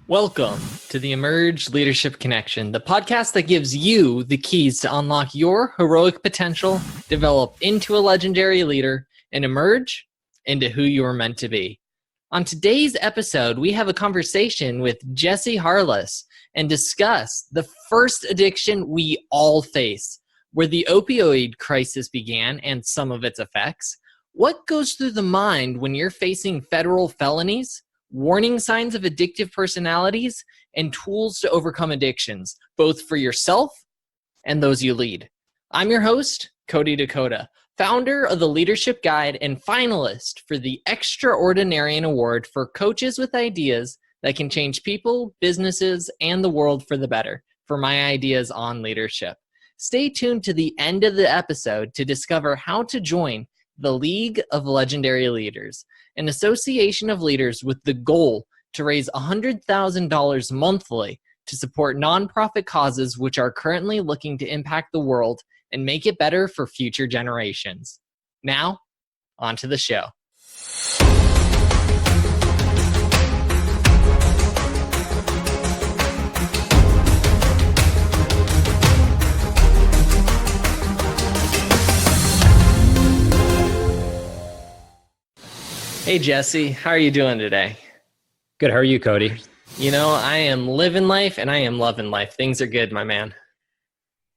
Welcome to the Emerge Leadership Connection, the podcast that gives you the keys to unlock your heroic potential, develop into a legendary leader, and emerge into who you are meant to be. On today's episode, we have a conversation with Jesse Harless and discuss the first addiction we all face, where the opioid crisis began and some of its effects, what goes through the mind when you're facing federal felonies, warning signs of addictive personalities, and tools to overcome addictions, both for yourself and those you lead. I'm your host, Cody Dakota, founder of the Leadership Guide and finalist for the Extraordinarian Award for coaches with ideas that can change people, businesses, and the world for the better, for my ideas on leadership. Stay tuned to the end of the episode to discover how to join the League of Legendary Leaders, an association of leaders with the goal to raise $100,000 monthly to support nonprofit causes which are currently looking to impact the world and make it better for future generations. Now, on to the show. Hey, Jesse, how are you doing today? Good. How are you, Cody? You know, I am living life and I am loving life. Things are good, my man.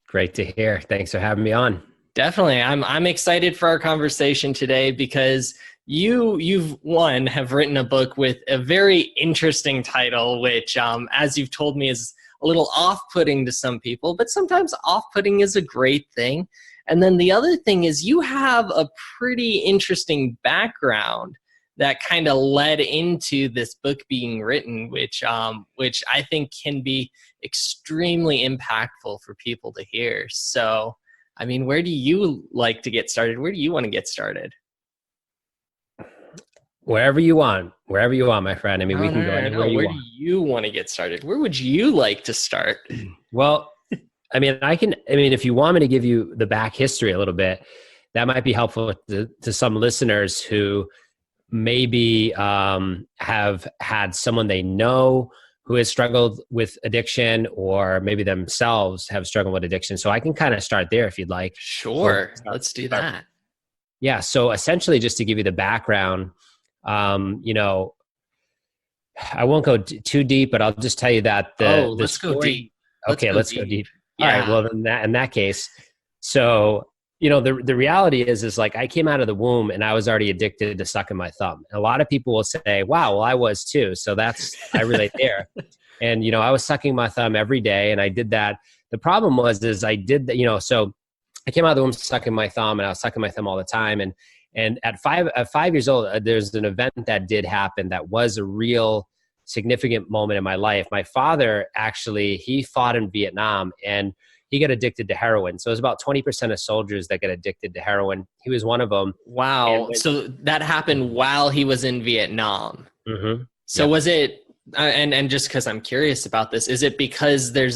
Great to hear. Thanks for having me on. Definitely. I'm excited for our conversation today because you've have written a book with a very interesting title, which, as you've told me, is a little off-putting to some people, but sometimes off-putting is a great thing. And then the other thing is you have a pretty interesting background that kind of led into this book being written, which I think can be extremely impactful for people to hear. So, I mean, where do you like to get started? Where do you want to get started? Wherever you want, my friend. I mean, we can go anywhere you want. Where do you want to get started? Where would you like to start? Well, if you want me to give you the back history a little bit, that might be helpful to some listeners who maybe have had someone they know who has struggled with addiction, or maybe themselves have struggled with addiction. So I can kind of start there if you'd like. Sure. Let's do that. Yeah. So essentially, just to give you the background, I won't go too deep, but I'll just tell you that let's story, go deep. Let's go deep. Yeah. All right. Well, in that case, so the reality is like I came out of the womb and I was already addicted to sucking my thumb. And a lot of people will say, "Wow, well, I was too." So I relate there. And I was sucking my thumb every day, and I did that. The problem is I did that. So I came out of the womb sucking my thumb, and I was sucking my thumb all the time. And at 5 years old, there's an event that did happen that was a real significant moment in my life. My father he fought in Vietnam, and he got addicted to heroin. So it was about 20% of soldiers that get addicted to heroin. He was one of them. Wow. So that happened while he was in Vietnam. Mm-hmm. So was it, and just because I'm curious about this, is it because there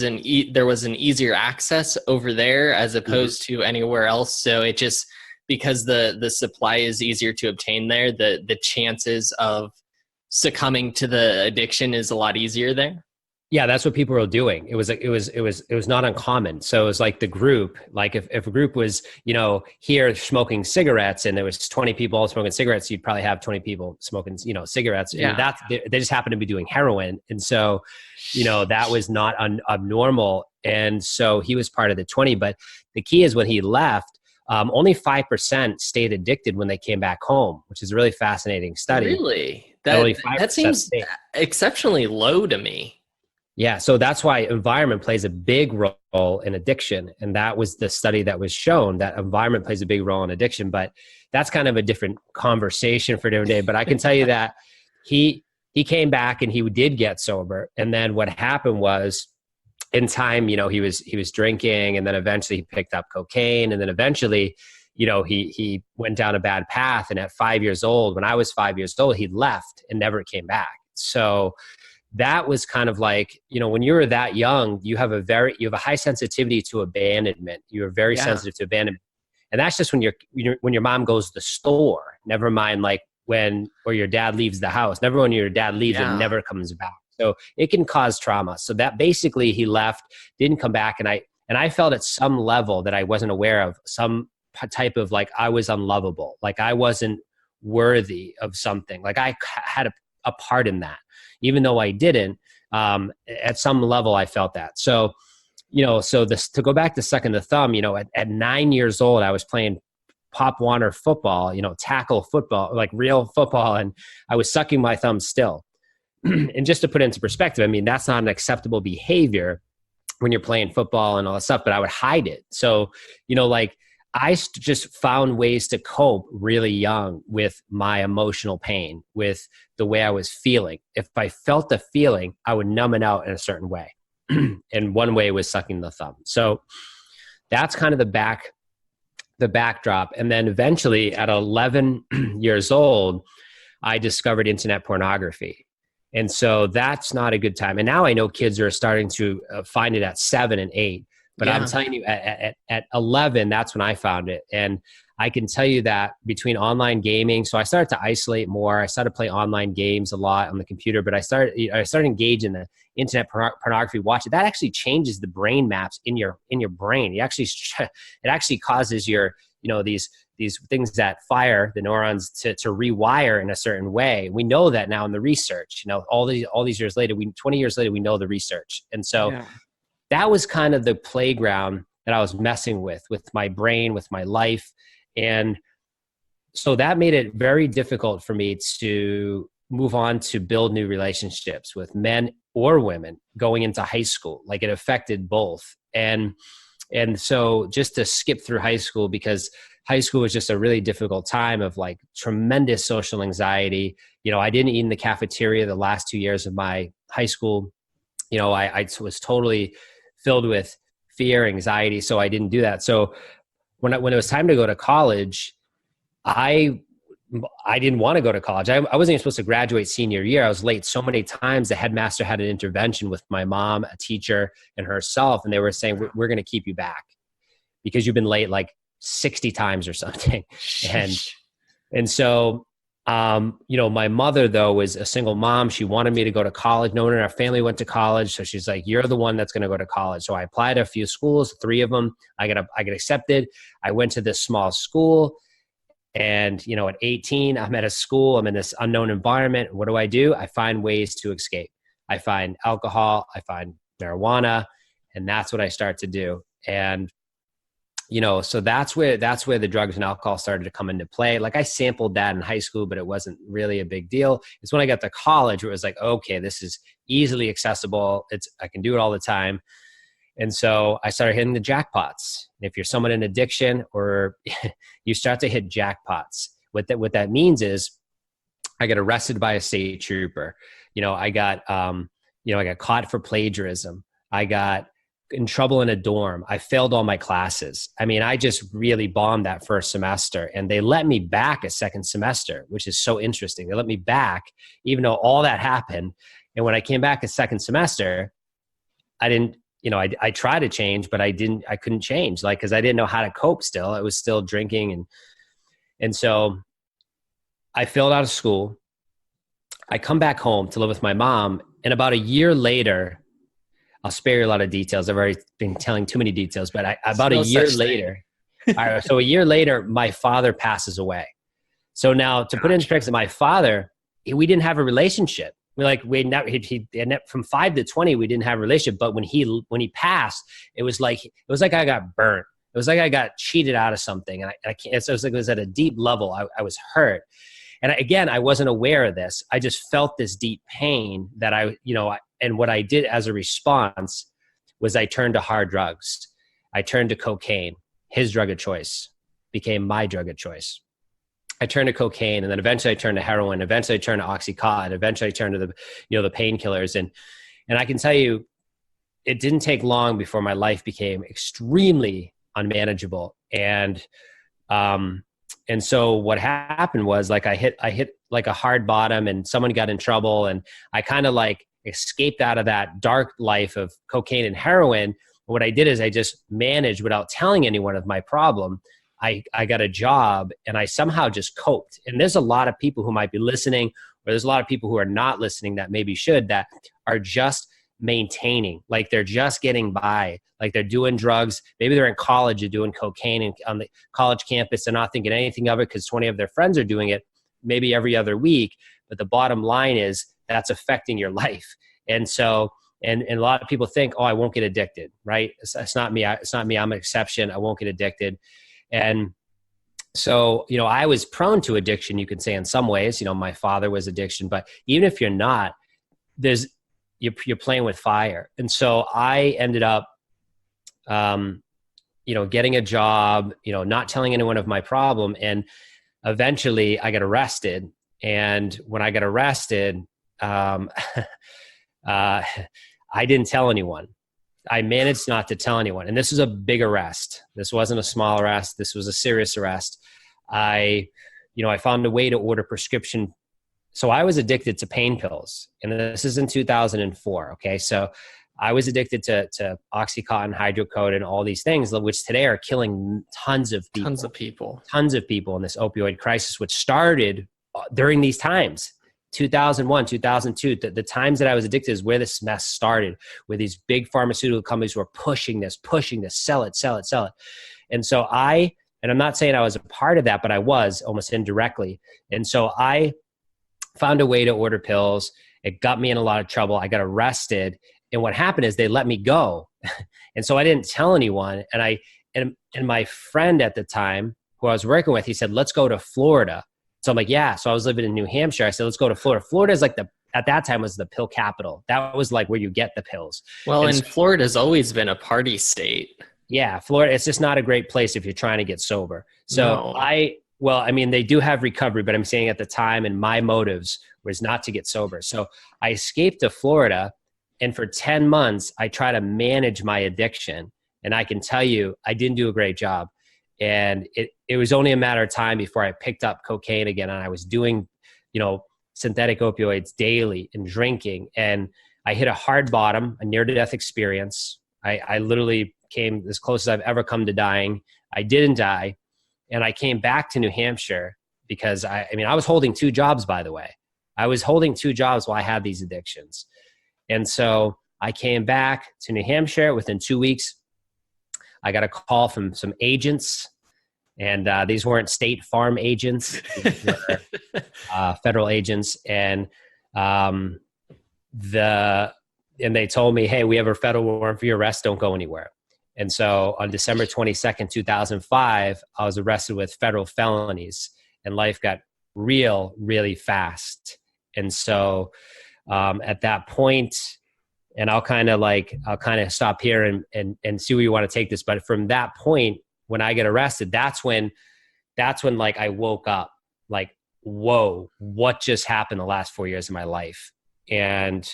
was an easier access over there as opposed to anywhere else? So it just, because the supply is easier to obtain there, the chances of succumbing to the addiction is a lot easier there? Yeah, that's what people were doing. It was not uncommon. So it was like the group, like if a group was, here smoking cigarettes and there was 20 people all smoking cigarettes, you'd probably have 20 people smoking, cigarettes. Yeah. And they just happened to be doing heroin. And so, that was not abnormal. And so he was part of the 20, but the key is when he left, only 5% stayed addicted when they came back home, which is a really fascinating study. Really? That seems exceptionally low to me. Yeah, so that's why environment plays a big role in addiction. And that was the study that was shown, that environment plays a big role in addiction. But that's kind of a different conversation for a different day. But I can tell you that he came back and he did get sober. And then what happened was, in time, he was drinking, and then eventually he picked up cocaine. And then eventually, he went down a bad path. And at 5 years old, when I was 5 years old, he left and never came back. So that was kind of like, when you were that young, you have a high sensitivity to abandonment. You're very sensitive to abandonment. And that's just when your mom goes to the store, never mind like or your dad leaves the house, never when your dad leaves and never comes back. So it can cause trauma. So that basically he left, didn't come back. And I felt at some level that I wasn't aware of, some type of like, I was unlovable. Like I wasn't worthy of something. Like I had a part in that, even though I didn't, at some level I felt that. So, so this, to go back to sucking the thumb, at 9 years old, I was playing Pop Warner football, tackle football, like real football. And I was sucking my thumb still. And just to put it into perspective, I mean, that's not an acceptable behavior when you're playing football and all that stuff, but I would hide it. So, like I just found ways to cope really young with my emotional pain, with the way I was feeling. If I felt the feeling, I would numb it out in a certain way. And one way was sucking the thumb. So that's kind of the backdrop. And then eventually at 11 years old, I discovered internet pornography. And so that's not a good time. And now I know kids are starting to find it at 7 and 8. But I'm telling you, at 11, that's when I found it. And I can tell you that between online gaming, so I started to isolate more. I started to play online games a lot on the computer, but I started engaging in the internet pornography, watch it. That actually changes the brain maps in your brain. It actually causes your, these things that fire the neurons to rewire in a certain way. We know that now in the research, all these years later, 20 years later, we know the research. And so that was kind of the playground that I was messing with my brain, with my life. And so that made it very difficult for me to move on to build new relationships with men or women going into high school. Like it affected both. And so just to skip through high school, because high school was just a really difficult time of like tremendous social anxiety. I didn't eat in the cafeteria the last 2 years of my high school. I was totally filled with fear, anxiety. So I didn't do that. So when it was time to go to college, I didn't want to go to college. I wasn't even supposed to graduate senior year. I was late so many times. The headmaster had an intervention with my mom, a teacher, and herself. And they were saying, we're going to keep you back because you've been late like 60 times or something. And so, my mother though was a single mom. She wanted me to go to college. No one in our family went to college. So she's like, you're the one that's going to go to college. So I applied to a few schools, 3 of them. I got accepted. I went to this small school. And, at 18, I'm at a school, I'm in this unknown environment. What do? I find ways to escape. I find alcohol, I find marijuana, and that's what I start to do. And, so that's where the drugs and alcohol started to come into play. Like I sampled that in high school, but it wasn't really a big deal. It's when I got to college where it was like, okay, this is easily accessible. I can do it all the time. And so I started hitting the jackpots. If you're someone in addiction or you start to hit jackpots, what that means is I got arrested by a state trooper. I got caught for plagiarism. I got in trouble in a dorm. I failed all my classes. I mean, I just really bombed that first semester, and they let me back a second semester, which is so interesting. They let me back even though all that happened. And when I came back a second semester, I didn't, I tried to change, but I couldn't change, like, cause I didn't know how to cope still. I was still drinking. And so I failed out of school. I come back home to live with my mom. And about a year later, I'll spare you a lot of details. I've already been telling too many details, but about a year later, so a year later, my father passes away. So now to put it into perspective, my father, we didn't have a relationship. From 5 to 20, we didn't have a relationship. But when he passed, it was like I got burnt. It was like I got cheated out of something. And I can't, it was at a deep level. I was hurt. And again, I wasn't aware of this. I just felt this deep pain that and what I did as a response was I turned to hard drugs. I turned to cocaine. His drug of choice became my drug of choice. I turned to cocaine, and then eventually I turned to heroin. Eventually I turned to Oxycontin. Eventually I turned to the painkillers. And I can tell you, it didn't take long before my life became extremely unmanageable. And so what happened was, like, I hit like a hard bottom, and someone got in trouble, and I kind of like escaped out of that dark life of cocaine and heroin. What I did is I just managed without telling anyone of my problem. I got a job, and I somehow just coped. And there's a lot of people who might be listening there's a lot of people who are not listening that maybe should, that are just maintaining, like they're just getting by, like they're doing drugs. Maybe they're in college and doing cocaine and on the college campus. They're not thinking anything of it because 20 of their friends are doing it maybe every other week. But the bottom line is that's affecting your life. And so, and a lot of people think, oh, I won't get addicted, right? It's not me. It's not me. I'm an exception. I won't get addicted. And so, I was prone to addiction, you could say, in some ways. My father was addiction, but even if you're not, you're playing with fire. And so I ended up, getting a job, not telling anyone of my problem. And eventually I got arrested. And when I got arrested, I didn't tell anyone. I managed not to tell anyone. And this was a big arrest. This wasn't a small arrest. This was a serious arrest. I found a way to order prescription. So I was addicted to pain pills. And this is in 2004. Okay. So I was addicted to Oxycontin, hydrocodone, all these things, which today are killing tons of people in this opioid crisis, which started during these times. 2001, 2002, the times that I was addicted is where this mess started, where these big pharmaceutical companies were pushing this, sell it. And so and I'm not saying I was a part of that, but I was almost indirectly. And so I found a way to order pills. It got me in a lot of trouble. I got arrested. And what happened is they let me go. And so I didn't tell anyone. And my friend at the time who I was working with, he said, let's go to Florida. So I'm like, yeah. So I was living in New Hampshire. I said, let's go to Florida. Florida is like at that time was the pill capital. That was like where you get the pills. Well, and Florida's always been a party state. Yeah. Florida, it's just not a great place if you're trying to get sober. So no. They do have recovery, but I'm saying at the time, and my motives was not to get sober. So I escaped to Florida, and for 10 months, I tried to manage my addiction. And I can tell you, I didn't do a great job. And it was only a matter of time before I picked up cocaine again. And I was doing, synthetic opioids daily and drinking. And I hit a hard bottom, a near-death experience. I literally came as close as I've ever come to dying. I didn't die. And I came back to New Hampshire because I was holding 2 jobs, by the way. I was holding 2 jobs while I had these addictions. And so I came back to New Hampshire. Within 2 weeks, I got a call from some agents, and these weren't State Farm agents, these were, federal agents. And they told me, hey, we have a federal warrant for your arrest. Don't go anywhere. And so on December 22nd, 2005, I was arrested with federal felonies, and life got really fast. And so at that point, and I'll kind of stop here and see where you want to take this. But from that point, when I get arrested, that's when like I woke up, like, whoa, what just happened the last 4 years of my life? And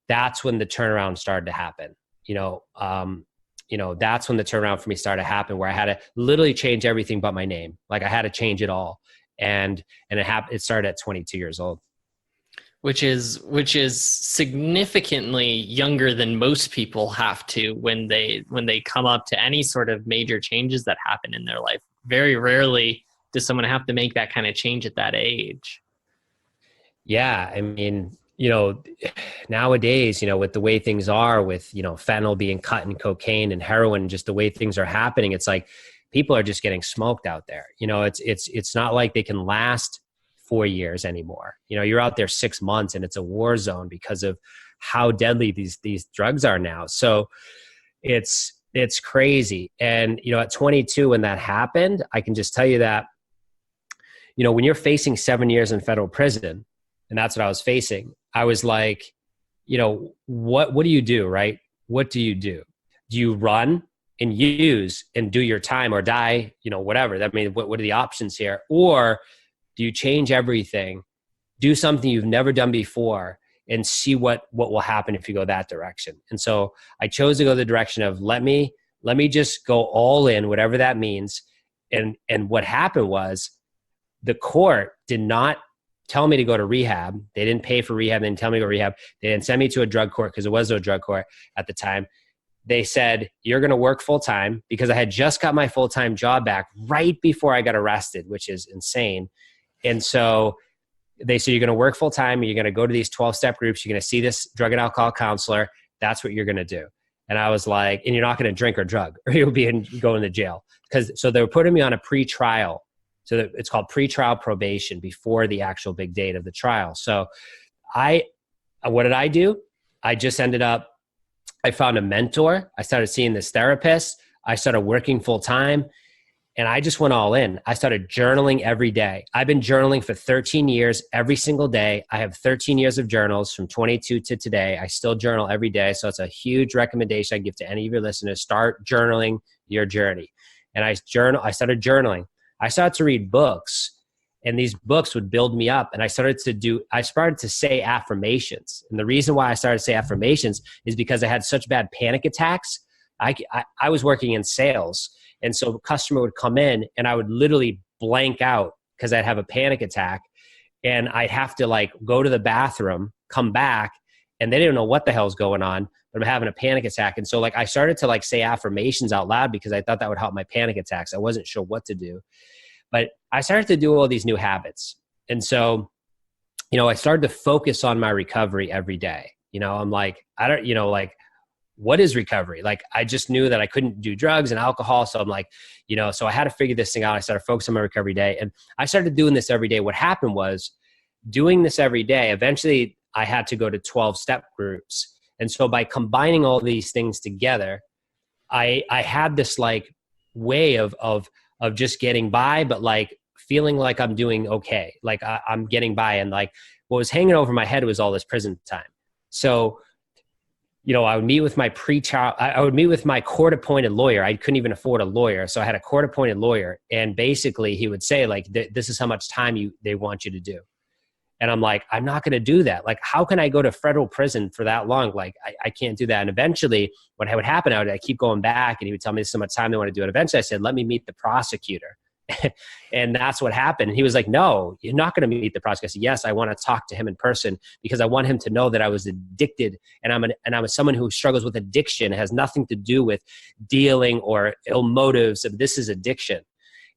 that's when the turnaround started to happen. That's when the turnaround for me started to happen, where I had to literally change everything but my name. Like I had to change it all. And it started at 22 years old. Which is significantly younger than most people have to when they come up to any sort of major changes that happen in their life. Very rarely does someone have to make that kind of change at that age. Yeah. I mean, nowadays, with the way things are with, fentanyl being cut in cocaine and heroin, just the way things are happening, it's like people are just getting smoked out there. It's not like they can last 4 years anymore. You're out there 6 months and it's a war zone because of how deadly these drugs are now. So it's crazy. And, at 22, when that happened, I can just tell you that, when you're facing 7 years in federal prison, and that's what I was facing, I was like, what do you do, right? What do you do? Do you run and use and do your time or die, whatever? I mean, what are the options here? Or do you change everything, do something you've never done before, and see what will happen if you go that direction? And so I chose to go the direction of let me just go all in, whatever that means. And what happened was the court did not tell me to go to rehab. They didn't pay for rehab. They didn't tell me to go to rehab. They didn't send me to a drug court because there was no drug court at the time. They said, you're going to work full time, because I had just got my full-time job back right before I got arrested, which is insane. And so they say you're going to work full time. You're going to go to these 12-step groups. You're going to see this drug and alcohol counselor. That's what you're going to do. And I was like, and you're not going to drink or drug or you'll be going to jail. So they were putting me on a pre-trial. So it's called pre-trial probation before the actual big date of the trial. So what did I do? I just ended up, I found a mentor. I started seeing this therapist. I started working full time. And I just went all in. I started journaling every day. I've been journaling for 13 years, every single day. I have 13 years of journals from 22 to today. I still journal every day. So it's a huge recommendation I give to any of your listeners. Start journaling your journey. And I started journaling. I started to read books, and these books would build me up. And I started to say affirmations. And the reason why I started to say affirmations is because I had such bad panic attacks. I was working in sales. And so a customer would come in and I would literally blank out because I'd have a panic attack, and I'd have to like go to the bathroom, come back, and they didn't know what the hell's going on, but I'm having a panic attack. And so like I started to like say affirmations out loud because I thought that would help my panic attacks. I wasn't sure what to do, but I started to do all these new habits. And so, I started to focus on my recovery every day. I'm like, what is recovery? Like, I just knew that I couldn't do drugs and alcohol. So I'm like, so I had to figure this thing out. I started focusing on my recovery day, and I started doing this every day. What happened was, doing this every day, eventually I had to go to 12-step groups. And so by combining all these things together, I had this like way of just getting by, but like feeling like I'm doing okay. Like I'm getting by. And like what was hanging over my head was all this prison time. So I would meet with my court-appointed lawyer. I couldn't even afford a lawyer. So I had a court-appointed lawyer. And basically he would say like, this is how much time they want you to do. And I'm like, I'm not going to do that. Like, how can I go to federal prison for that long? Like, I can't do that. And eventually what would happen, I keep going back, and he would tell me this is how much time they want to do it. Eventually I said, let me meet the prosecutor. And that's what happened. And he was like, no, you're not going to meet the prosecutor. I said, yes, I want to talk to him in person because I want him to know that I was addicted, and I'm someone who struggles with addiction. It has nothing to do with dealing or ill motives. This is addiction.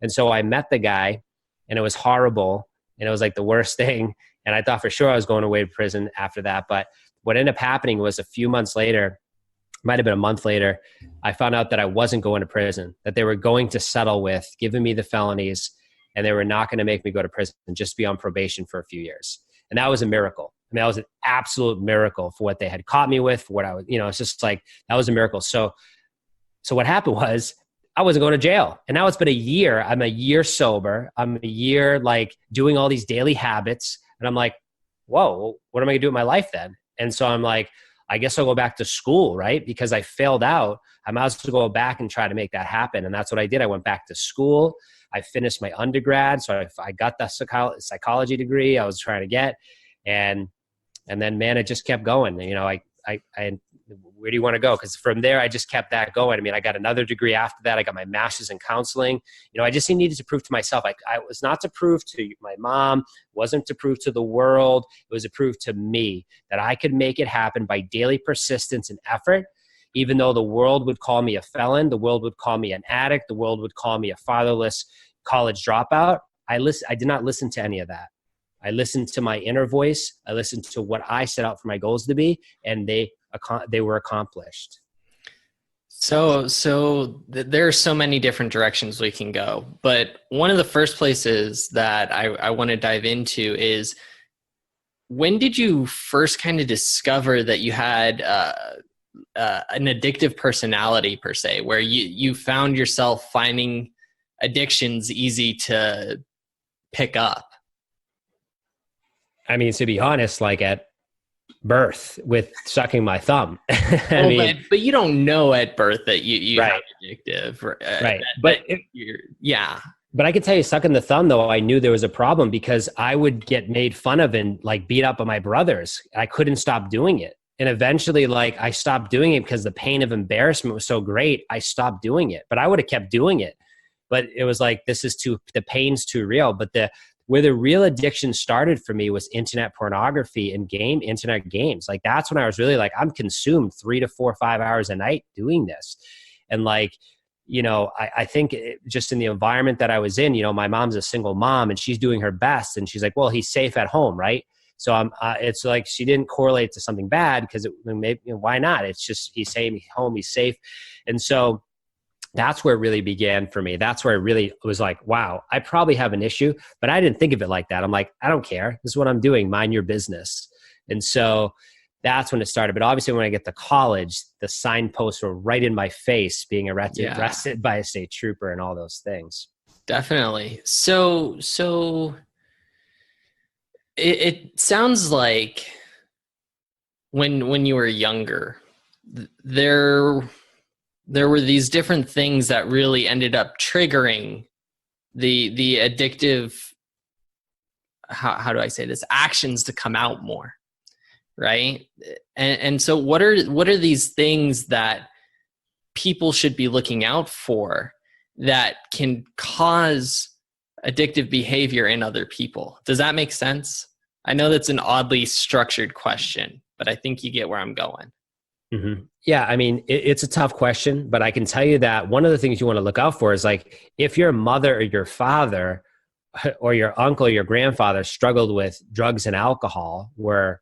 And so I met the guy, and it was horrible. And it was like the worst thing. And I thought for sure I was going away to prison after that. But what ended up happening was a few months later, might have been a month later, I found out that I wasn't going to prison, that they were going to settle with giving me the felonies, and they were not going to make me go to prison and just be on probation for a few years. And that was a miracle. I mean, that was an absolute miracle for what they had caught me with, for what I was, it's just like, that was a miracle. So what happened was, I wasn't going to jail. And now it's been a year. I'm a year sober. I'm a year like doing all these daily habits. And I'm like, whoa, what am I going to do with my life then? And so I'm like, I guess I'll go back to school, right? Because I failed out. I might as well go back and try to make that happen. And that's what I did. I went back to school. I finished my undergrad. So I got the psychology degree I was trying to get. And then, man, it just kept going. Where do you want to go? Because from there, I just kept that going. I mean, I got another degree after that. I got my master's in counseling. I just needed to prove to myself. I was not to prove to my mom, wasn't to prove to the world. It was to prove to me that I could make it happen by daily persistence and effort. Even though the world would call me a felon, the world would call me an addict, the world would call me a fatherless college dropout. I did not listen to any of that. I listened to my inner voice. I listened to what I set out for my goals to be, and they were accomplished. So there are so many different directions we can go, but one of the first places that I want to dive into is, when did you first kind of discover that you had an addictive personality per se, where you found yourself finding addictions easy to pick up? I mean, to be honest, like at birth with sucking my thumb. But you don't know at birth that you right. have addictive. Right. But I can tell you, sucking the thumb, though, I knew there was a problem because I would get made fun of and like beat up by my brothers. I couldn't stop doing it. And eventually, like, I stopped doing it because the pain of embarrassment was so great. I stopped doing it, but I would have kept doing it. But it was like, the pain's too real. But where the real addiction started for me was internet pornography and internet games. Like, that's when I was really like, I'm consumed 3 to 4 or 5 hours a night doing this. And like, I think just in the environment that I was in, my mom's a single mom and she's doing her best. And she's like, well, he's safe at home. Right. So it's like, she didn't correlate to something bad because why not? It's just, he's safe, he's home, he's safe. And so that's where it really began for me. That's where I really was like, wow, I probably have an issue, but I didn't think of it like that. I'm like, I don't care. This is what I'm doing. Mind your business. And so that's when it started. But obviously when I get to college, the signposts were right in my face, being arrested by a state trooper and all those things. Definitely. So it sounds like when you were younger, there were these different things that really ended up triggering the addictive, how do I say this, actions to come out more, right? And so what are these things that people should be looking out for that can cause addictive behavior in other people? Does that make sense? I know that's an oddly structured question, but I think you get where I'm going. Mm-hmm. Yeah, I mean, it's a tough question, but I can tell you that one of the things you want to look out for is like, if your mother or your father or your uncle or your grandfather struggled with drugs and alcohol, were,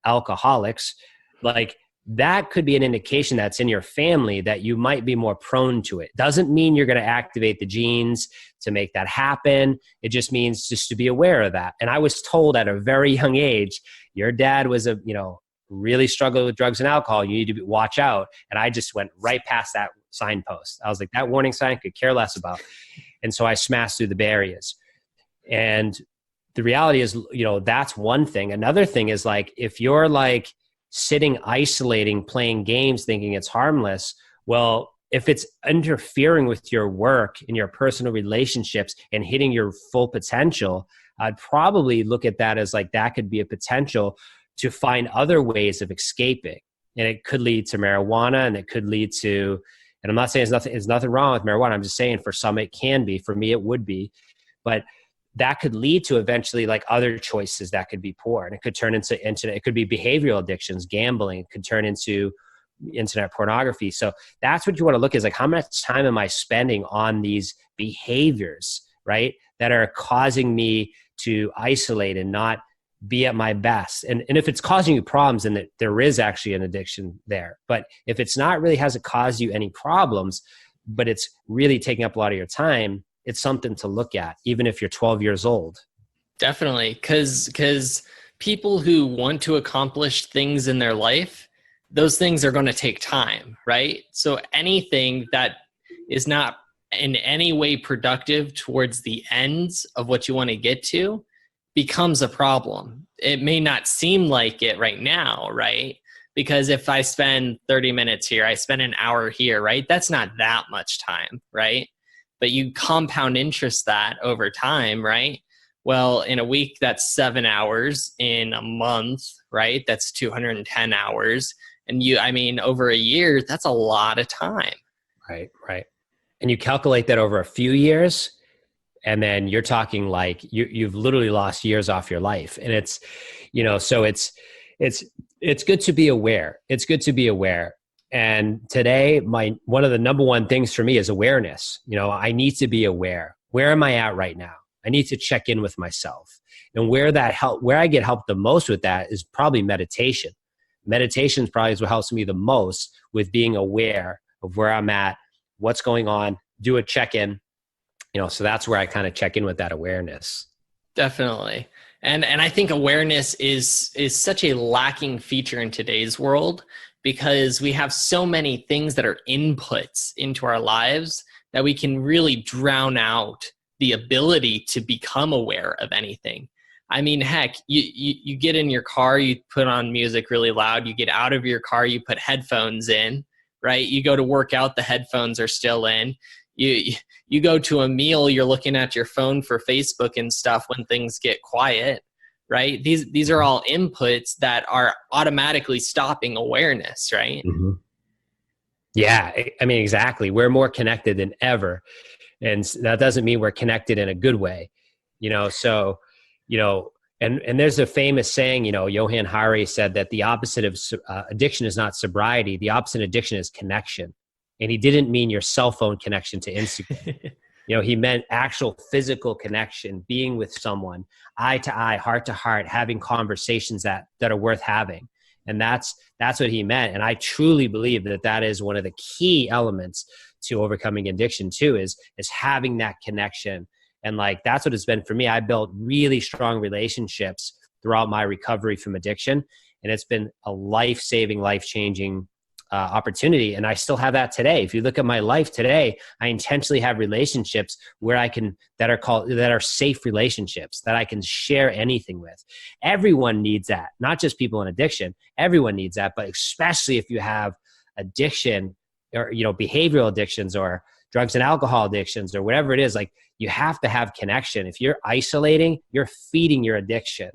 alcoholics, like that could be an indication that's in your family that you might be more prone to it. Doesn't mean you're going to activate the genes to make that happen. It just means just to be aware of that. And I was told at a very young age, your dad was really struggled with drugs and alcohol. You need to watch out. And I just went right past that signpost. I was like, that warning sign I could care less about. And so I smashed through the barriers. And the reality is, that's one thing. Another thing is like, if you're like sitting, isolating, playing games, thinking it's harmless, well, if it's interfering with your work and your personal relationships and hitting your full potential, I'd probably look at that as like, that could be a potential to find other ways of escaping. And it could lead to marijuana, and it could lead to, and I'm not saying there's nothing wrong with marijuana. I'm just saying for some it can be, for me it would be, but that could lead to eventually like other choices that could be poor. And it could turn into it could be behavioral addictions, gambling, it could turn into internet pornography. So that's what you want to look at, is like, how much time am I spending on these behaviors, right, that are causing me to isolate and not be at my best. And if it's causing you problems, then there is actually an addiction there. But if it's not, really hasn't caused you any problems, but it's really taking up a lot of your time, it's something to look at, even if you're 12 years old. Definitely. Because people who want to accomplish things in their life, those things are going to take time, right? So anything that is not in any way productive towards the ends of what you want to get to becomes a problem. It may not seem like it right now, right? Because if I spend 30 minutes here, I spend an hour here, right? That's not that much time, right? But you compound interest that over time, right? Well, in a week, that's 7 hours. In a month, right, that's 210 hours. And over a year, that's a lot of time. Right. And you calculate that over a few years, and then you're talking like you've literally lost years off your life. And it's, so it's good to be aware. It's good to be aware. And today, one of the number one things for me is awareness. I need to be aware. Where am I at right now? I need to check in with myself. And where I get help the most with that is probably meditation. Meditation is probably what helps me the most with being aware of where I'm at, what's going on, do a check-in. So that's where I kind of check in with that awareness. Definitely. And I think awareness is such a lacking feature in today's world, because we have so many things that are inputs into our lives that we can really drown out the ability to become aware of anything. Heck, you get in your car, you put on music really loud, you get out of your car, you put headphones in, right? You go to work out, the headphones are still in. You go to a meal, you're looking at your phone for Facebook and stuff when things get quiet, right? These are all inputs that are automatically stopping awareness, right? Mm-hmm. Yeah, exactly. We're more connected than ever. And that doesn't mean we're connected in a good way, so, and there's a famous saying, Johann Hari said that the opposite of addiction is not sobriety. The opposite of addiction is connection. And he didn't mean your cell phone connection to Instagram. He meant actual physical connection, being with someone, eye to eye, heart to heart, having conversations that are worth having. And that's what he meant. And I truly believe that is one of the key elements to overcoming addiction too, is having that connection. And like, that's what it's been for me. I built really strong relationships throughout my recovery from addiction. And it's been a life-saving, life-changing opportunity. And I still have that today. If you look at my life today, I intentionally have relationships that are safe relationships that I can share anything with. Everyone needs that, not just people in addiction. Everyone needs that, but especially if you have addiction or, behavioral addictions or drugs and alcohol addictions or whatever it is, like, you have to have connection. If you're isolating, you're feeding your addiction.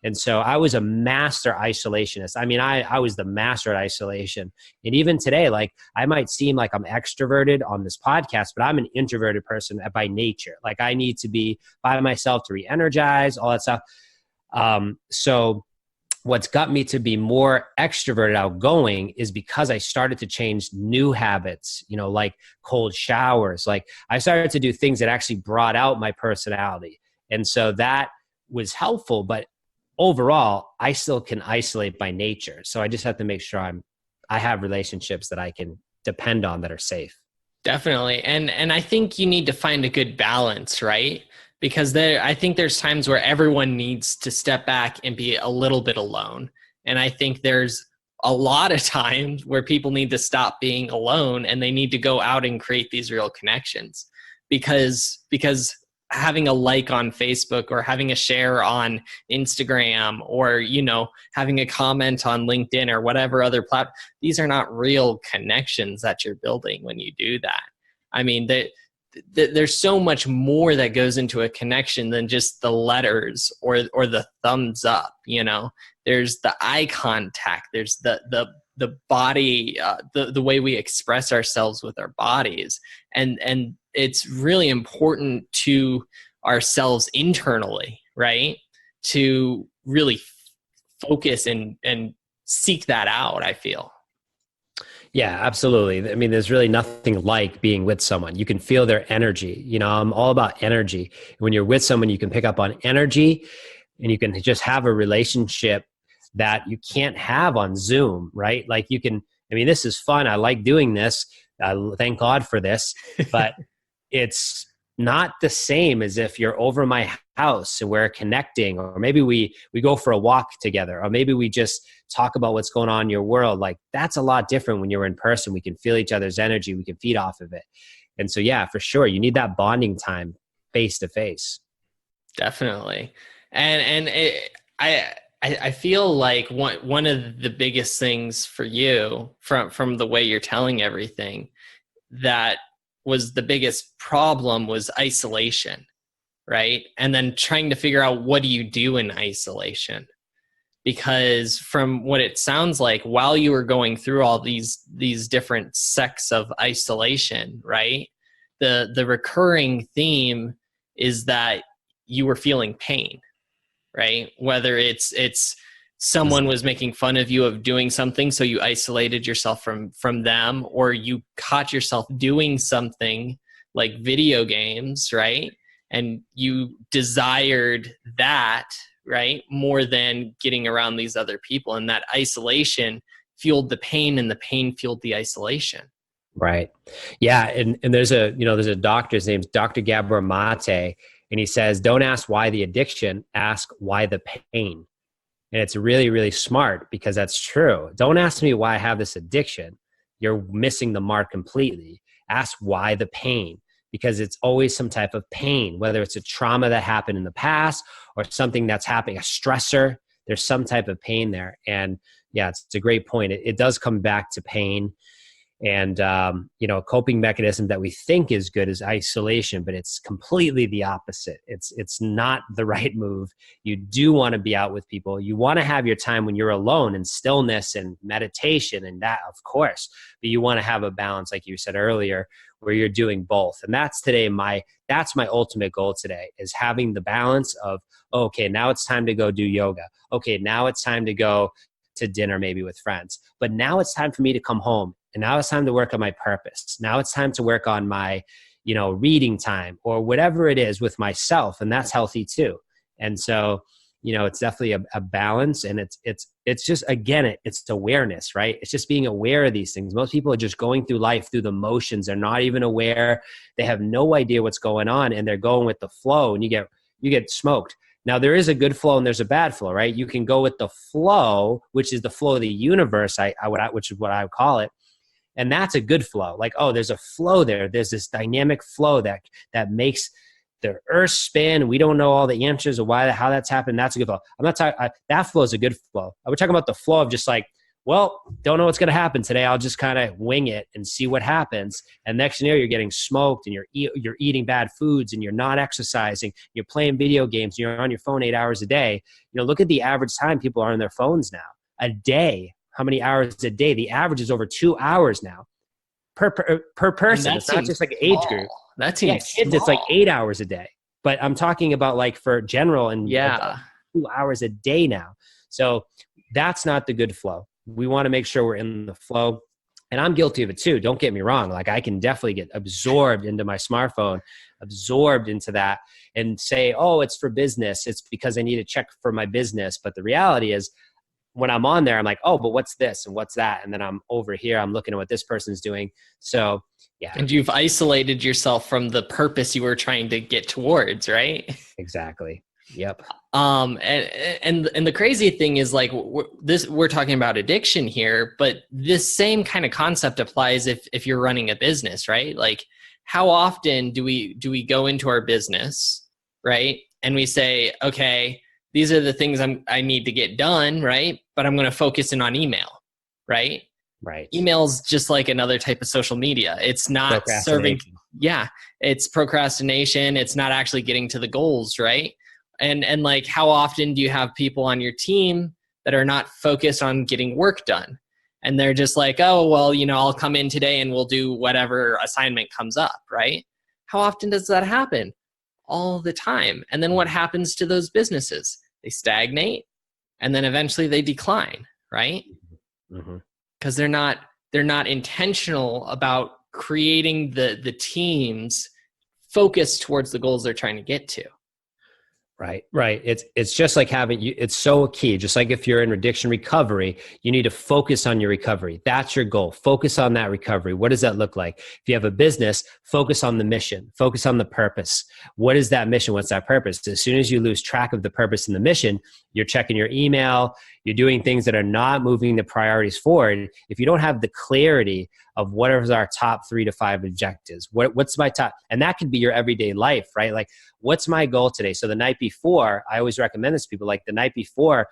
And so I was a master isolationist. I mean, I was the master at isolation. And even today, like, I might seem like I'm extroverted on this podcast, but I'm an introverted person by nature. Like, I need to be by myself to re-energize, all that stuff. So what's got me to be more extroverted, outgoing, is because I started to change new habits, like cold showers. Like, I started to do things that actually brought out my personality. And so that was helpful, but overall, I still can isolate by nature. So I just have to make sure I have relationships that I can depend on that are safe. Definitely. And I think you need to find a good balance, right? Because I think there's times where everyone needs to step back and be a little bit alone. And I think there's a lot of times where people need to stop being alone and they need to go out and create these real connections, because having a like on Facebook or having a share on Instagram or, having a comment on LinkedIn or whatever other platform, these are not real connections that you're building when you do that. I mean, there's so much more that goes into a connection than just the letters or the thumbs up. There's the eye contact. There's the body, the way we express ourselves with our bodies. And it's really important to ourselves internally, right? To really focus and seek that out, I feel. Yeah, absolutely. I mean, there's really nothing like being with someone. You can feel their energy. I'm all about energy. When you're with someone, you can pick up on energy and you can just have a relationship that you can't have on Zoom, right? Like, this is fun. I like doing this. Thank God for this, but it's not the same as if you're over my house and we're connecting, or maybe we go for a walk together, or maybe we just talk about what's going on in your world. Like, that's a lot different when you're in person. We can feel each other's energy. We can feed off of it. And so, yeah, for sure, you need that bonding time face to face. Definitely. And I feel like one of the biggest things for you from the way you're telling everything, that was the biggest problem, was isolation, right? And then trying to figure out, what do you do in isolation? Because from what it sounds like, while you were going through all these different sects of isolation, right? The recurring theme is that you were feeling pain, right? Whether it's someone was making fun of you of doing something, so you isolated yourself from them, or you caught yourself doing something like video games, right? And you desired that, right, more than getting around these other people. And that isolation fueled the pain, and the pain fueled the isolation. Right. Yeah. And there's a doctor, his name's Dr. Gabor Mate, and he says, don't ask why the addiction, ask why the pain. And it's really, really smart, because that's true. Don't ask me why I have this addiction. You're missing the mark completely. Ask why the pain, because it's always some type of pain, whether it's a trauma that happened in the past or something that's happening, a stressor. There's some type of pain there. And yeah, it's a great point. It does come back to pain. And, a coping mechanism that we think is good is isolation, but it's completely the opposite. It's not the right move. You do want to be out with people. You want to have your time when you're alone, and stillness and meditation, and that, of course, but you want to have a balance, like you said earlier, where you're doing both. And that's that's my ultimate goal today, is having the balance of, okay, now it's time to go do yoga. Okay, now it's time to go to dinner, maybe with friends. But now it's time for me to come home And now it's time to work on my purpose. Now it's time to work on my, reading time or whatever it is with myself. And that's healthy too. And so, it's definitely a balance, and it's just, again, it's awareness, right? It's just being aware of these things. Most people are just going through life through the motions. They're not even aware. They have no idea what's going on, and they're going with the flow, and you get smoked. Now, there is a good flow and there's a bad flow, right? You can go with the flow, which is the flow of the universe, which is what I would call it. And that's a good flow. Like, oh, there's a flow there. There's this dynamic flow that makes the earth spin. We don't know all the answers of how that's happened. That's a good flow. I'm not talking, that flow is a good flow. We're talking about the flow of just like, well, don't know what's going to happen today. I'll just kind of wing it and see what happens. And next thing you know, you're getting smoked, and you're eating bad foods, and you're not exercising. You're playing video games. You're on your phone 8 hours a day. Look at the average time people are on their phones now. A day. How many hours a day? The average is over 2 hours now per person. It's not just like an age group. That seems kids, small. it's like 8 hours a day. But I'm talking about like for general and 2 hours a day now. So that's not the good flow. We want to make sure we're in the flow. And I'm guilty of it too. Don't get me wrong. Like, I can definitely get absorbed into my smartphone, absorbed into that, and say, oh, it's for business. It's because I need to check for my business. But the reality is, when I'm on there, I'm like, oh, but what's this and what's that? And then I'm over here, I'm looking at what this person's doing. So yeah. And you've isolated yourself from the purpose you were trying to get towards, right? Exactly. Yep. And the crazy thing is, like, we're talking about addiction here, but this same kind of concept applies if you're running a business, right? Like, how often do we go into our business, right? And we say, okay, these are the things I need to get done, right? But I'm going to focus in on email, right? Right. Email's just like another type of social media. It's not serving. Yeah. It's procrastination. It's not actually getting to the goals, right? And like, how often do you have people on your team that are not focused on getting work done? And they're just like, oh, well, I'll come in today and we'll do whatever assignment comes up, right? How often does that happen? All the time. And then what happens to those businesses? They stagnate, and then eventually they decline, right? Because they're not intentional about creating the teams focused towards the goals they're trying to get to. Right. It's just like it's so key. Just like if you're in addiction recovery, you need to focus on your recovery. That's your goal. Focus on that recovery. What does that look like? If you have a business, focus on the mission, focus on the purpose. What is that mission? What's that purpose? As soon as you lose track of the purpose and the mission, you're checking your email, you're doing things that are not moving the priorities forward. If you don't have the clarity of what are our top 3 to 5 objectives, what's my top, and that could be your everyday life, right? Like, what's my goal today? So the night before, I always recommend this to people, like the night before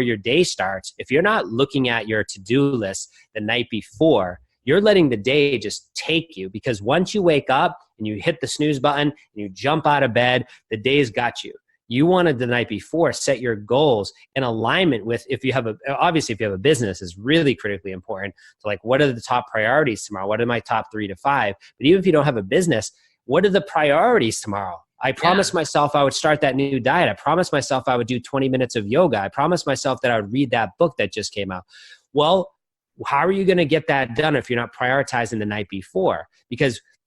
your day starts, if you're not looking at your to-do list the night before, you're letting the day just take you, because once you wake up and you hit the snooze button and you jump out of bed, the day's got you. You wanted the night before set your goals in alignment with, if you have a business, is really critically important to, like, what are the top priorities tomorrow? What are my top 3 to 5? But even if you don't have a business, what are the priorities tomorrow? I promised myself I would start that new diet. I promised myself I would do 20 minutes of yoga. I promised myself that I would read that book that just came out. Well, how are you going to get that done if you're not prioritizing the night before?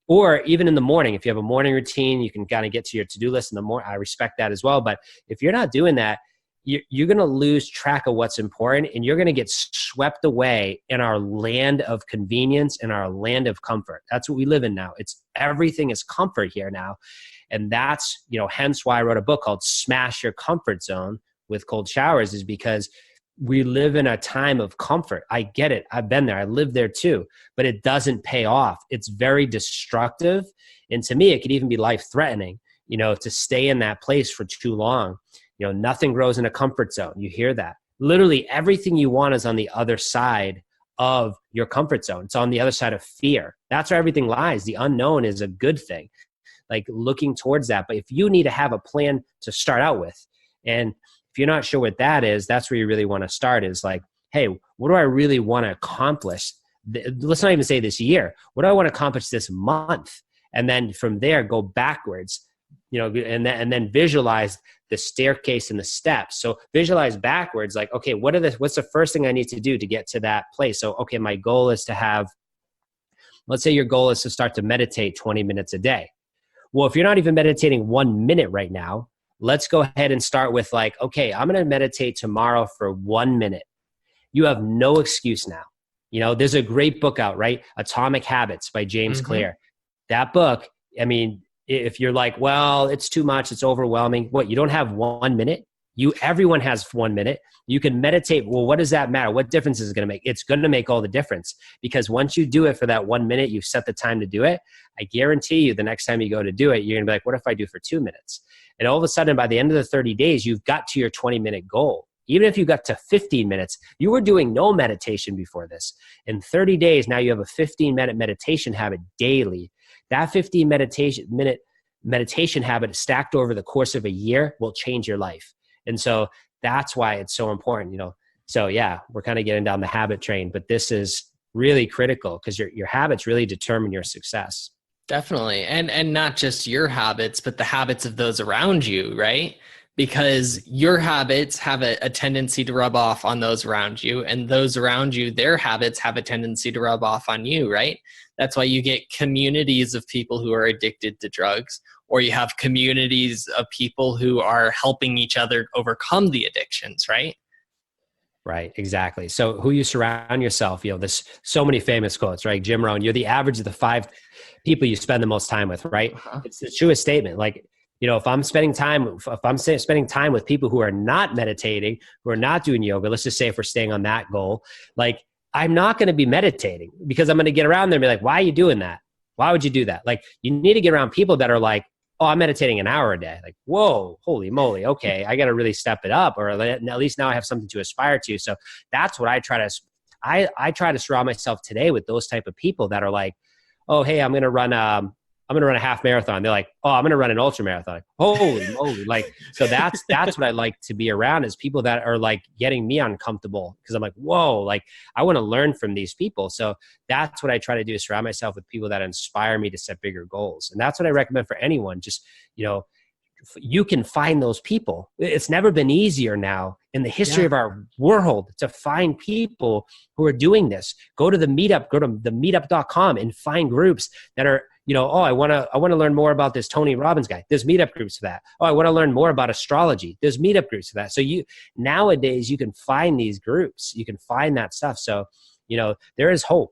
Or even in the morning, if you have a morning routine, you can kind of get to your to-do list in the morning. I respect that as well. But if you're not doing that, you're going to lose track of what's important, and you're going to get swept away in our land of convenience and our land of comfort. That's what we live in now. Everything is comfort here now. And that's, hence why I wrote a book called Smash Your Comfort Zone with Cold Showers, is because we live in a time of comfort. I get it. I've been there. I lived there too, but it doesn't pay off. It's very destructive. And to me, it could even be life-threatening, to stay in that place for too long. Nothing grows in a comfort zone. You hear that. Literally everything you want is on the other side of your comfort zone. It's on the other side of fear. That's where everything lies. The unknown is a good thing, like looking towards that. But if you need to have a plan to start out with, and if you're not sure what that is, that's where you really want to start, is like, hey, what do I really want to accomplish? Let's not even say this year. What do I want to accomplish this month? And then from there, go backwards, and then visualize the staircase and the steps. So visualize backwards, like, okay, what's the first thing I need to do to get to that place? So, okay, my goal is to have Let's say your goal is to start to meditate 20 minutes a day. Well, if you're not even meditating 1 minute right now, let's go ahead and start with like, okay, I'm going to meditate tomorrow for 1 minute. You have no excuse now. You know, there's a great book out, right? Atomic Habits by James Clear. That book, I mean, if you're like, well, it's too much, it's overwhelming. What, you don't have 1 minute? Everyone has 1 minute. You can meditate. Well, what does that matter? What difference is it going to make? It's going to make all the difference, because once you do it for that 1 minute, you've set the time to do it. I guarantee you the next time you go to do it, you're going to be like, what if I do for 2 minutes? And all of a sudden, by the end of the 30 days, you've got to your 20-minute goal. Even if you got to 15 minutes, you were doing no meditation before this. In 30 days, now you have a 15-minute meditation habit daily. That 15-minute meditation habit stacked over the course of a year will change your life. And so that's why it's so important, you know. So yeah, we're kind of getting down the habit train, but this is really critical because your habits really determine your success. Definitely. And not just your habits, but the habits of those around you, right? Because your habits have a tendency to rub off on those around you, and those around you, their habits have a tendency to rub off on you, right? That's why you get communities of people who are addicted to drugs, or you have communities of people who are helping each other overcome the addictions, right? Right, exactly. So who you surround yourself, you know, there's so many famous quotes, right? Jim Rohn, you're the average of the 5 people you spend the most time with, right? It's the truest statement. Like, you know, if I'm spending time with people who are not meditating, who are not doing yoga, let's just say if we're staying on that goal, like I'm not going to be meditating, because I'm going to get around there and be like, why are you doing that? Why would you do that? Like, you need to get around people that are like, oh, I'm meditating an hour a day. Like, whoa, holy moly. Okay. I got to really step it up, or at least now I have something to aspire to. So that's what I try to surround myself today with, those type of people that are like, oh, hey, I'm going to run a half marathon. They're like, oh, I'm going to run an ultra marathon. Like, holy moly. Like, so that's what I like to be around, is people that are like getting me uncomfortable, because I'm like, whoa, like I want to learn from these people. So that's what I try to do, is surround myself with people that inspire me to set bigger goals. And that's what I recommend for anyone. Just, you know, you can find those people. It's never been easier now in the history of our world to find people who are doing this. Go to the meetup, go to the meetup.com and find groups that are, you know, oh, I want to learn more about this Tony Robbins guy. There's meetup groups for that. Oh, I want to learn more about astrology. There's meetup groups for that. So nowadays you can find these groups, you can find that stuff. So, you know, there is hope.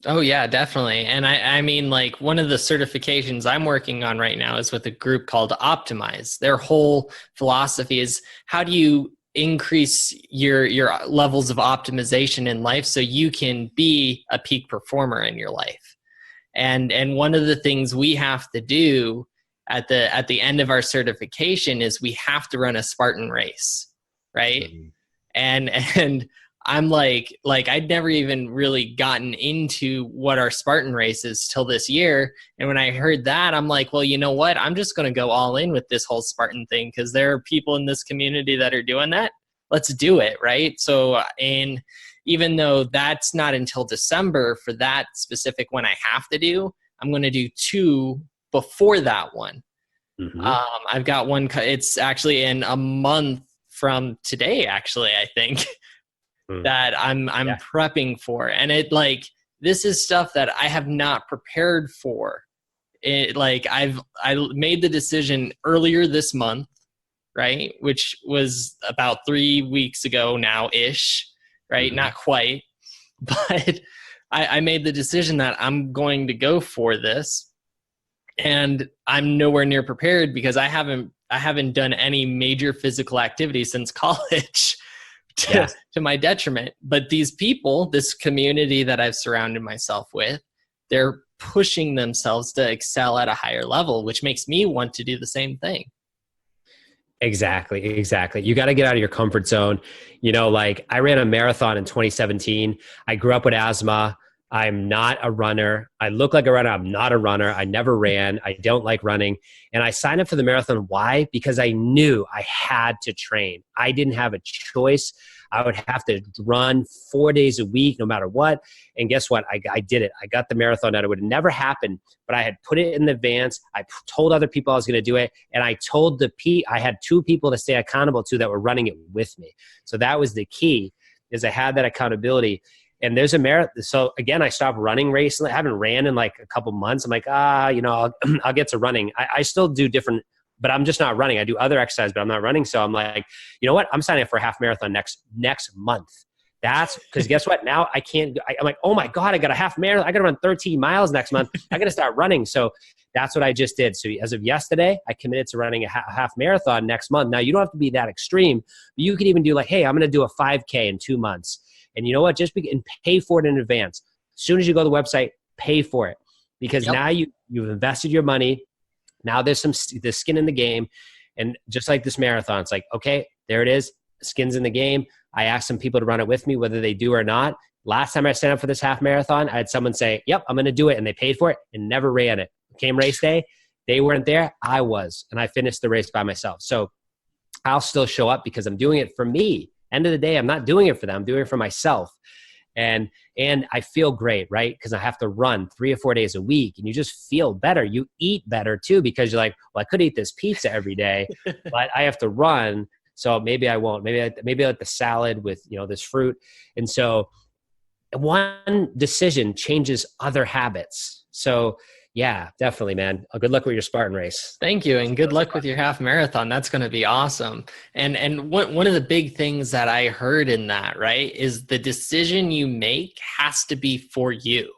Oh yeah, definitely. And I mean, like, one of the certifications I'm working on right now is with a group called Optimize. Their whole philosophy is, how do you increase your levels of optimization in life so you can be a peak performer in your life? And one of the things we have to do at the end of our certification is we have to run a Spartan race, right? Mm-hmm. And I'm like I'd never even really gotten into what our Spartan race is till this year. And when I heard that, I'm like, well, you know what? I'm just going to go all in with this whole Spartan thing, because there are people in this community that are doing that. Let's do it, right? So, and even though that's not until December for that specific one I have to do, I'm going to do 2 before that one. Mm-hmm. I've got one, it's actually in a month from today, actually, I think. That I'm prepping for. And it, like, this is stuff that I have not prepared for. It, like, I made the decision earlier this month, right? Which was about 3 weeks ago now-ish, right? Mm-hmm. Not quite, but I made the decision that I'm going to go for this, and I'm nowhere near prepared because I haven't done any major physical activity since college. To my detriment. But these people, this community that I've surrounded myself with, they're pushing themselves to excel at a higher level, which makes me want to do the same thing. Exactly. You got to get out of your comfort zone. You know, like, I ran a marathon in 2017. I grew up with asthma. I'm not a runner. I look like a runner. I'm not a runner. I never ran. I don't like running. And I signed up for the marathon. Why? Because I knew I had to train. I didn't have a choice. I would have to run 4 days a week, no matter what. And guess what? I did it. I got the marathon done. It would have never happened, but I had put it in advance. I told other people I was going to do it. And I told I had 2 people to stay accountable to that were running it with me. So that was the key, is I had that accountability. And there's a marathon. So again, I stopped running recently. I haven't ran in like a couple months. I'm like, I'll get to running. I still do different, but I'm just not running. I do other exercise, but I'm not running. So I'm like, you know what? I'm signing up for a half marathon next month. That's because guess what? Now I can't, I'm like, oh my God, I got a half marathon. I got to run 13 miles next month. I got to start running. So that's what I just did. So as of yesterday, I committed to running a half marathon next month. Now you don't have to be that extreme, but you can even do like, hey, I'm going to do a 5K in 2 months. And you know what? And pay for it in advance. As soon as you go to the website, pay for it, because now you've invested your money. Now there's skin in the game. And just like this marathon, it's like, okay, there it is. Skin's in the game. I asked some people to run it with me, whether they do or not. Last time I signed up for this half marathon, I had someone say, yep, I'm going to do it. And they paid for it and never ran it. Came race day, they weren't there. I was, and I finished the race by myself. So I'll still show up because I'm doing it for me. End of the day, I'm not doing it for them. I'm doing it for myself. And I feel great, right? Because I have to run 3 or 4 days a week, and you just feel better. You eat better too, because you're like, well, I could eat this pizza every day, but I have to run. So maybe I won't. Maybe I like the salad with, this fruit. And so one decision changes other habits. So yeah, definitely, man. Good luck with your Spartan race. Thank you. And good luck with your half marathon. That's going to be awesome. And one of the big things that I heard in that, right, is the decision you make has to be for you,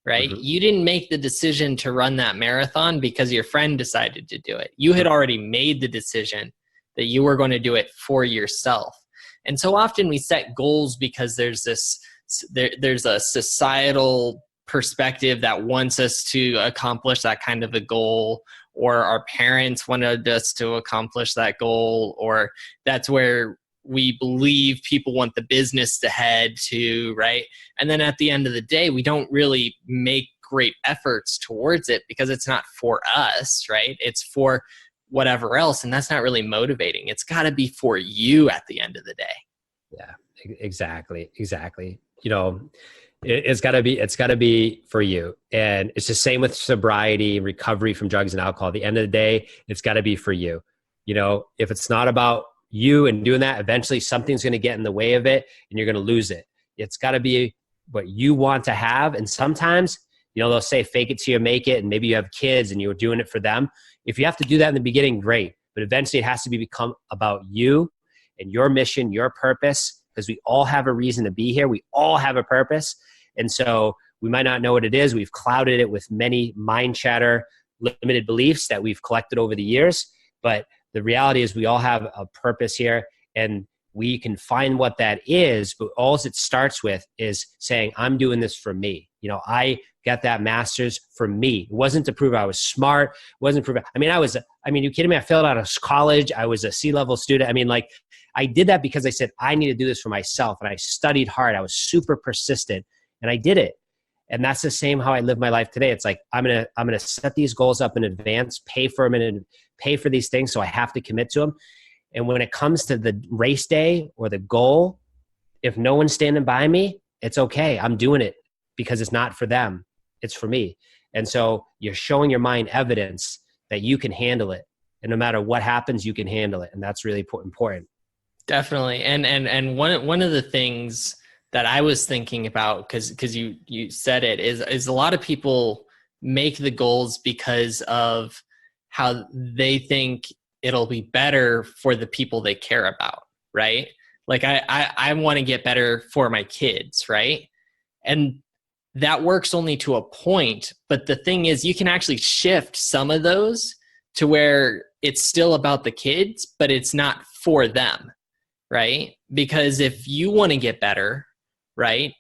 right? Mm-hmm. You didn't make the decision to run that marathon because your friend decided to do it. You had already made the decision that you were going to do it for yourself. And so often we set goals because there's a societal perspective that wants us to accomplish that kind of a goal, or our parents wanted us to accomplish that goal, or that's where we believe people want the business to head to, right? And then at the end of the day, we don't really make great efforts towards it because it's not for us, right? It's for whatever else, and that's not really motivating. It's got to be for you at the end of the day. Yeah, exactly. It's got to be for you. And it's the same with sobriety, recovery from drugs and alcohol. At the end of the day, it's got to be for you. If it's not about you and doing that, eventually something's going to get in the way of it and you're going to lose it. It's got to be what you want to have. And sometimes, they'll say fake it till you make it. And maybe you have kids and you're doing it for them. If you have to do that in the beginning, great. But eventually it has to become about you and your mission, your purpose, because we all have a reason to be here. We all have a purpose. And so we might not know what it is. We've clouded it with many mind chatter, limited beliefs that we've collected over the years. But the reality is we all have a purpose here, and we can find what that is. But all it starts with is saying, I'm doing this for me. I got that master's for me. It wasn't to prove I was smart. It wasn't to prove, you kidding me? I failed out of college. I was a C-level student. I did that because I said, I need to do this for myself. And I studied hard. I was super persistent. And I did it. And that's the same how I live my life today. It's like, I'm gonna set these goals up in advance, pay for them, and pay for these things. So I have to commit to them. And when it comes to the race day or the goal, if no one's standing by me, it's okay. I'm doing it because it's not for them. It's for me. And so you're showing your mind evidence that you can handle it. And no matter what happens, you can handle it. And that's really important. Definitely. And one of the things that I was thinking about, because you said it, is a lot of people make the goals because of how they think it'll be better for the people they care about, right? Like I want to get better for my kids, right? And that works only to a point. But the thing is, you can actually shift some of those to where it's still about the kids, but it's not for them, right? Because if you want to get better, right,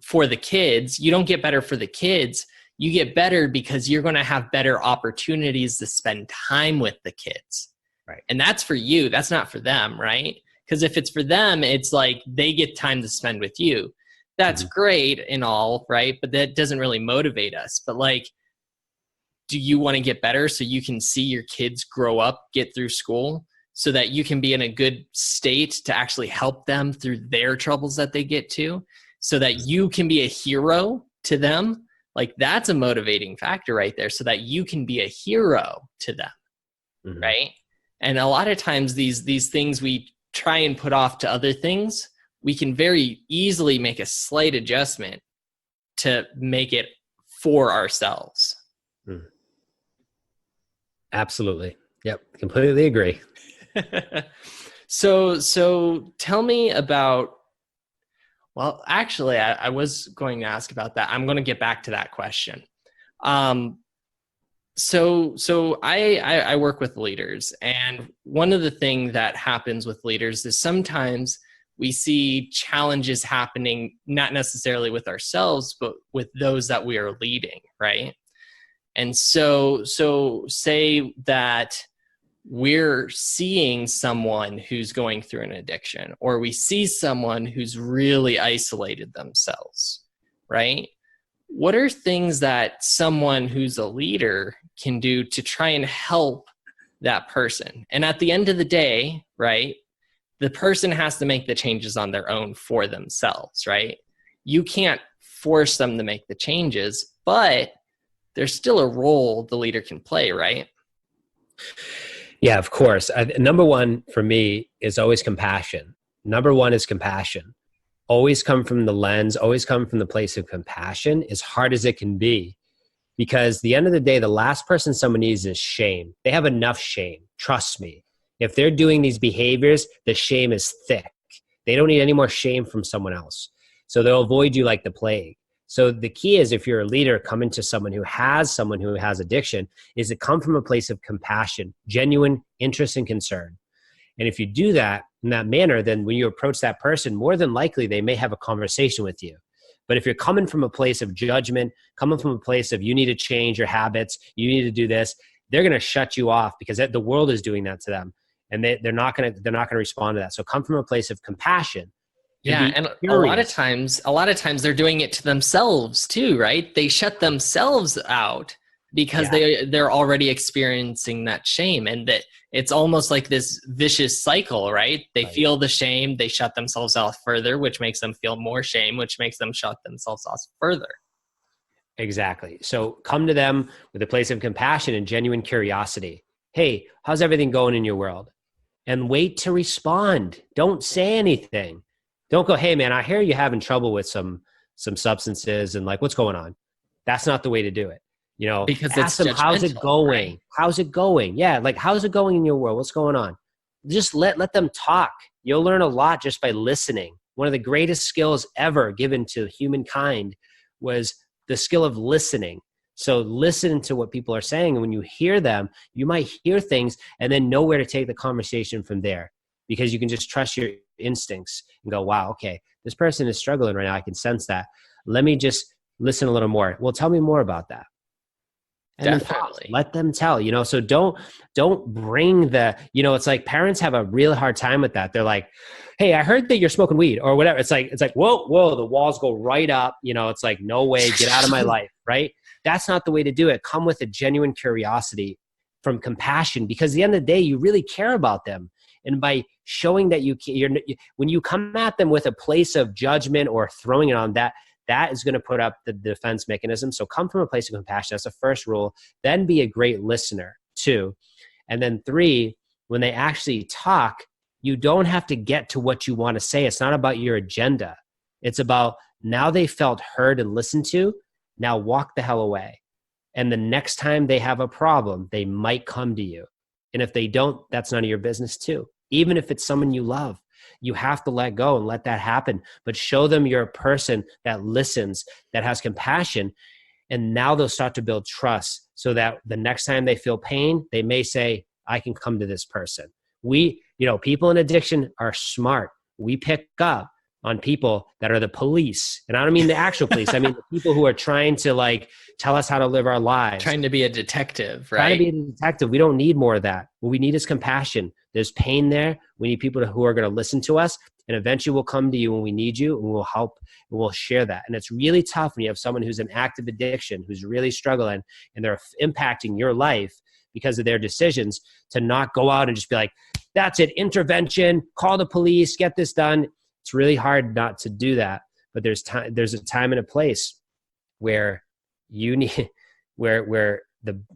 for the kids, you don't get better for the kids. You get better because you're going to have better opportunities to spend time with the kids. Right. And that's for you. That's not for them, right? Because if it's for them, it's like they get time to spend with you. That's great and all, right? But that doesn't really motivate us. But like, do you want to get better so you can see your kids grow up, get through school, so that you can be in a good state to actually help them through their troubles that they get to, so that you can be a hero to them? Like, that's a motivating factor right there, so that you can be a hero to them, right? And a lot of times these things we try and put off to other things we can very easily make a slight adjustment to make it for ourselves. Absolutely. Yep. Completely agree. So tell me about, well, actually, I was going to ask about that. I'm going to get back to that question. So I work with leaders, and one of the things that happens with leaders is sometimes we see challenges happening, not necessarily with ourselves, but with those that we are leading, right? And so say that we're seeing someone who's going through an addiction, or we see someone who's really isolated themselves, right? What are things that someone who's a leader can do to try and help that person? And at the end of the day, right, the person has to make the changes on their own for themselves, right? You can't force them to make the changes, but there's still a role the leader can play, right? Yeah, of course. Number one for me is always compassion. Number one is compassion. Always come from the lens, always come from the place of compassion, as hard as it can be. Because at the end of the day, the last person someone needs is shame. They have enough shame. Trust me. If they're doing these behaviors, the shame is thick. They don't need any more shame from someone else. So they'll avoid you like the plague. So the key is, if you're a leader coming to someone who has addiction, is to come from a place of compassion, genuine interest and concern. And if you do that in that manner, then when you approach that person, more than likely they may have a conversation with you. But if you're coming from a place of judgment, coming from a place of you need to change your habits, you need to do this, they're going to shut you off, because the world is doing that to them, and they're not going to respond to that. So come from a place of compassion. Yeah, and a lot of times they're doing it to themselves too, right? They shut themselves out because they're already experiencing that shame, and that it's almost like this vicious cycle, right? They feel the shame, they shut themselves off further, which makes them feel more shame, which makes them shut themselves off further. Exactly. So come to them with a place of compassion and genuine curiosity. Hey, how's everything going in your world? And wait to respond. Don't say anything. Don't go, hey man, I hear you're having trouble with some substances, and like, what's going on? That's not the way to do it. You know, because ask them, how's it going? Right? How's it going? Yeah. Like, how's it going in your world? What's going on? Just let them talk. You'll learn a lot just by listening. One of the greatest skills ever given to humankind was the skill of listening. So listen to what people are saying. And when you hear them, you might hear things and then know where to take the conversation from there, because you can just trust your instincts and go, wow, okay, this person is struggling right now. I can sense that. Let me just listen a little more. Well, tell me more about that. And definitely let them tell, you know, so don't bring it's like parents have a real hard time with that. They're like, hey, I heard that you're smoking weed or whatever. It's like, whoa, the walls go right up. You know, it's like, no way, get out of my life. Right. That's not the way to do it. Come with a genuine curiosity from compassion, because at the end of the day, you really care about them. And by showing that when you come at them with a place of judgment or throwing it on that is going to put up the defense mechanism. So come from a place of compassion. That's the first rule. Then be a great listener, 2. And then 3, when they actually talk, you don't have to get to what you want to say. It's not about your agenda. It's about, now they felt heard and listened to. Now walk the hell away. And the next time they have a problem, they might come to you. And if they don't, that's none of your business too. Even if it's someone you love, you have to let go and let that happen. But show them you're a person that listens, that has compassion. And now they'll start to build trust, so that the next time they feel pain, they may say, I can come to this person. People in addiction are smart. We pick up on people that are the police. And I don't mean the actual police. I mean the people who are trying to tell us how to live our lives. Trying to be a detective, right? Trying to be a detective. We don't need more of that. What we need is compassion. There's pain there. We need people who are going to listen to us, and eventually we'll come to you when we need you, and we'll help, and we'll share that. And it's really tough when you have someone who's in active addiction, who's really struggling, and they're impacting your life because of their decisions, to not go out and just be like, that's it, intervention, call the police, get this done. It's really hard not to do that. But there's a time and a place where you need, where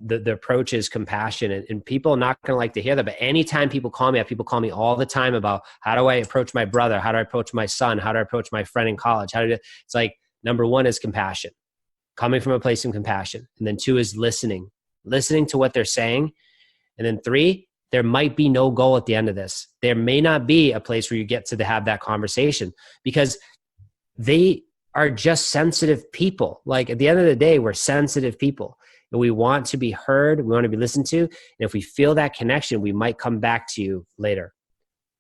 the approach is compassion, and people are not going to like to hear that. But anytime people call me all the time about how do I approach my brother? How do I approach my son? How do I approach my friend in college? It's like, number one is compassion, coming from a place of compassion. And then two is listening to what they're saying. And then three, there might be no goal at the end of this. There may not be a place where you get to have that conversation, because they are just sensitive people. Like, at the end of the day, we're sensitive people, and we want to be heard. We want to be listened to. And if we feel that connection, we might come back to you later.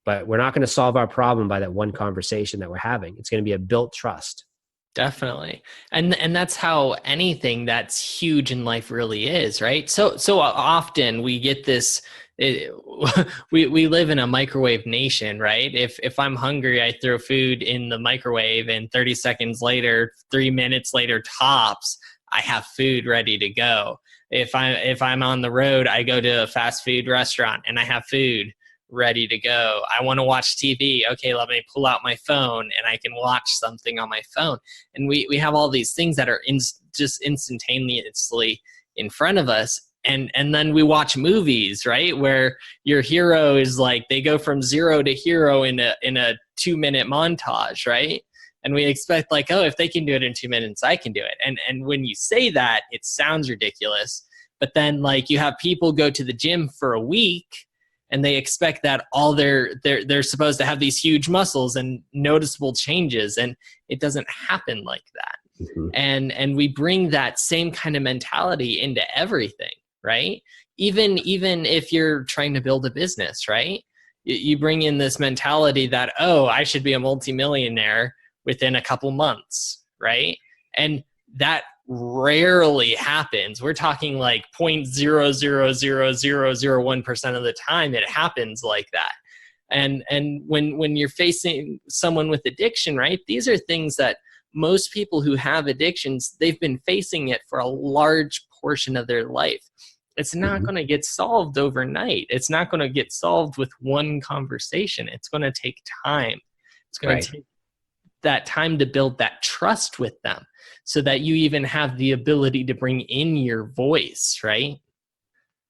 But we're not going to solve our problem by that one conversation that we're having. It's going to be a built trust. Definitely. And that's how anything that's huge in life really is, right? So often we get this, we live in a microwave nation, right? If I'm hungry, I throw food in the microwave, and 30 seconds later, 3 minutes later tops, I have food ready to go. If I'm on the road, I go to a fast food restaurant and I have food ready to go. I want to watch TV. Okay, let me pull out my phone and I can watch something on my phone. And we have all these things that are just instantaneously in front of us. And then we watch movies, right? Where your hero is like, they go from zero to hero in a 2-minute montage, right? And we expect like, oh, if they can do it in 2 minutes, I can do it. And when you say that, it sounds ridiculous. But then like you have people go to the gym for a week and they expect that all they're supposed to have these huge muscles and noticeable changes. And it doesn't happen like that. Mm-hmm. And we bring that same kind of mentality into everything, right? Even if you're trying to build a business, right? You bring in this mentality that, oh, I should be a multimillionaire within a couple months, right? And that rarely happens. We're talking like 0.0000001% of the time it happens like that. And when you're facing someone with addiction, right? These are things that most people who have addictions, they've been facing it for a large portion of their life. It's not going to get solved overnight. It's not going to get solved with one conversation. It's going to take time. It's going to take that time to build that trust with them so that you even have the ability to bring in your voice, right?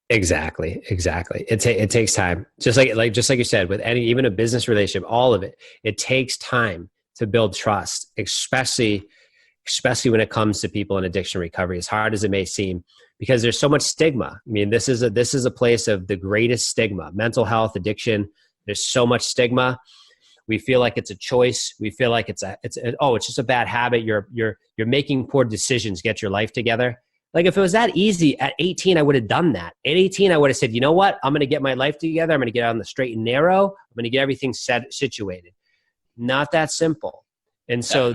Exactly. It takes time. Just like you said, with even a business relationship, all of it, it takes time to build trust, especially when it comes to people in addiction recovery, as hard as it may seem, because there's so much stigma. I mean, this is a place of the greatest stigma, mental health, addiction. There's so much stigma. We feel like it's a choice. We feel like it's just a bad habit. You're making poor decisions. Get your life together. Like, if it was that easy at 18, I would have done that. At 18, I would have said, you know what? I'm going to get my life together. I'm going to get on the straight and narrow. I'm going to get everything situated. Not that simple. And so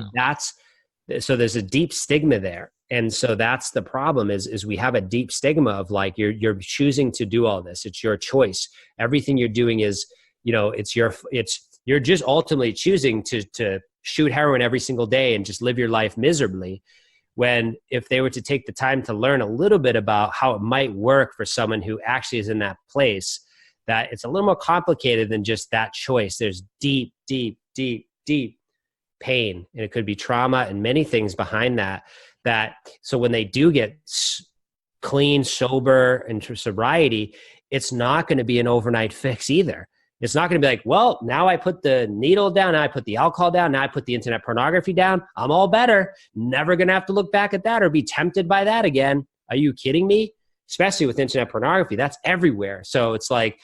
there's a deep stigma there. And so that's the problem is we have a deep stigma of like, you're choosing to do all this. It's your choice. Everything you're doing is, you're just ultimately choosing to shoot heroin every single day and just live your life miserably. When if they were to take the time to learn a little bit about how it might work for someone who actually is in that place, that it's a little more complicated than just that choice. There's deep, deep, deep, deep pain. And it could be trauma and many things behind that. So when they do get clean, sober, and sobriety, it's not going to be an overnight fix either. It's not going to be like, well, now I put the needle down, now I put the alcohol down, now I put the internet pornography down, I'm all better. Never going to have to look back at that or be tempted by that again. Are you kidding me? Especially with internet pornography, that's everywhere. So it's like,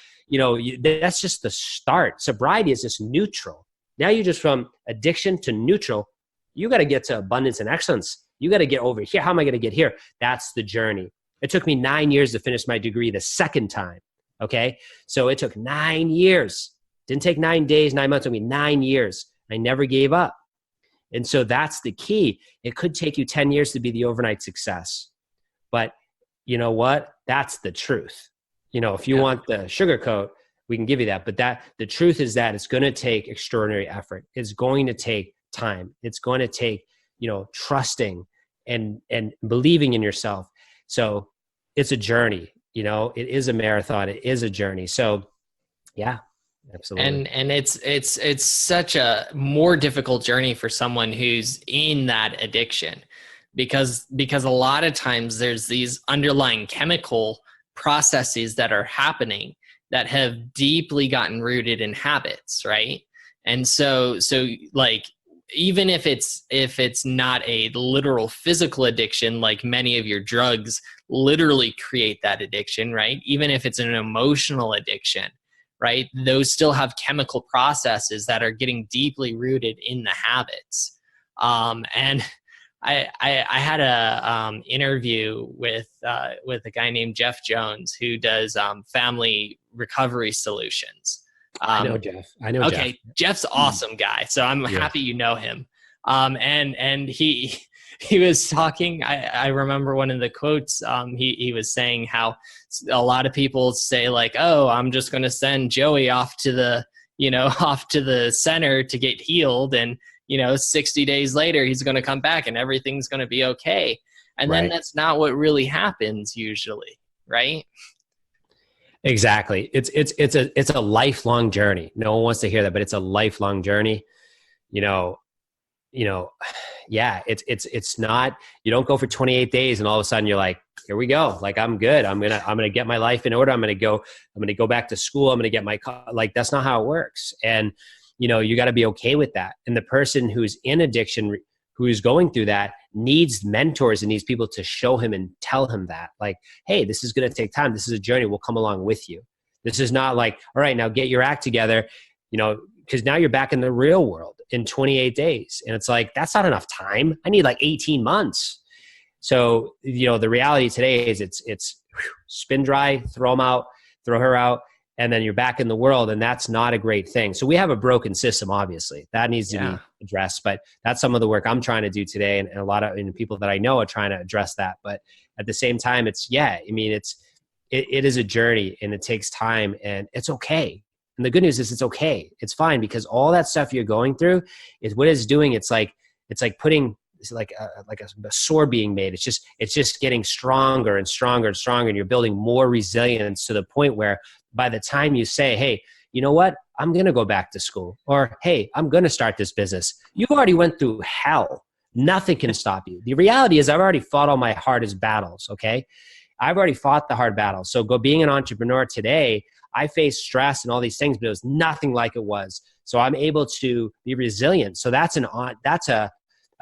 that's just the start. Sobriety is just neutral. Now you're just from addiction to neutral. You got to get to abundance and excellence. You got to get over here. How am I going to get here? That's the journey. It took me 9 years to finish my degree the second time. Okay. So it took 9 years. Didn't take 9 days, 9 months. It took me 9 years. I never gave up. And so that's the key. It could take you 10 years to be the overnight success. But you know what? That's the truth. If you want the sugarcoat, we can give you that. But the truth is that it's going to take extraordinary effort. It's going to take time. It's going to take, trusting and believing in yourself. So it's a journey. It is a marathon. It is a journey. So yeah, absolutely. And it's such a more difficult journey for someone who's in that addiction, because a lot of times there's these underlying chemical processes that are happening that have deeply gotten rooted in habits, right? And so like, even if it's not a literal physical addiction, like many of your drugs literally create that addiction, right? Even if it's an emotional addiction, right? Those still have chemical processes that are getting deeply rooted in the habits. And I had a interview with a guy named Jeff Jones, who does family recovery solutions. I know Jeff. Okay, Jeff's awesome guy, so I'm Yeah. happy you know him. And he was talking. I remember one of the quotes. He was saying how a lot of people say like, "Oh, I'm just going to send Joey off to the center to get healed, and 60 days later he's going to come back and everything's going to be okay." And then that's not what really happens usually, right? Exactly. It's a lifelong journey. No one wants to hear that, but it's a lifelong journey. Yeah, it's not, you don't go for 28 days and all of a sudden you're like, here we go. Like, I'm good. I'm going to get my life in order. I'm going to go back to school. I'm going to get like, that's not how it works. And, you got to be okay with that. And the person who's in addiction, who is going through that, needs mentors and needs people to show him and tell him that, like, hey, this is going to take time. This is a journey. We'll come along with you. This is not like, all right, now get your act together, because now you're back in the real world in 28 days. And it's like, that's not enough time. I need like 18 months. So, the reality today is it's spin dry, throw them out, throw her out, and then you're back in the world. And that's not a great thing. So we have a broken system, obviously, that needs to be addressed, but that's some of the work I'm trying to do today. And a lot of people that I know are trying to address that. But at the same time, it is a journey and it takes time, and it's okay. And the good news is it's okay. It's fine, because all that stuff you're going through is what it's doing. It's like putting, it's like a sword being made. It's just getting stronger and stronger and stronger. And you're building more resilience to the point where by the time you say, hey, you know what? I'm going to go back to school, or, hey, I'm going to start this business. You've already went through hell. Nothing can stop you. The reality is I've already fought all my hardest battles. Okay. I've already fought the hard battles. So being an entrepreneur today, I face stress and all these things, but it was nothing like it was. So I'm able to be resilient. So that's a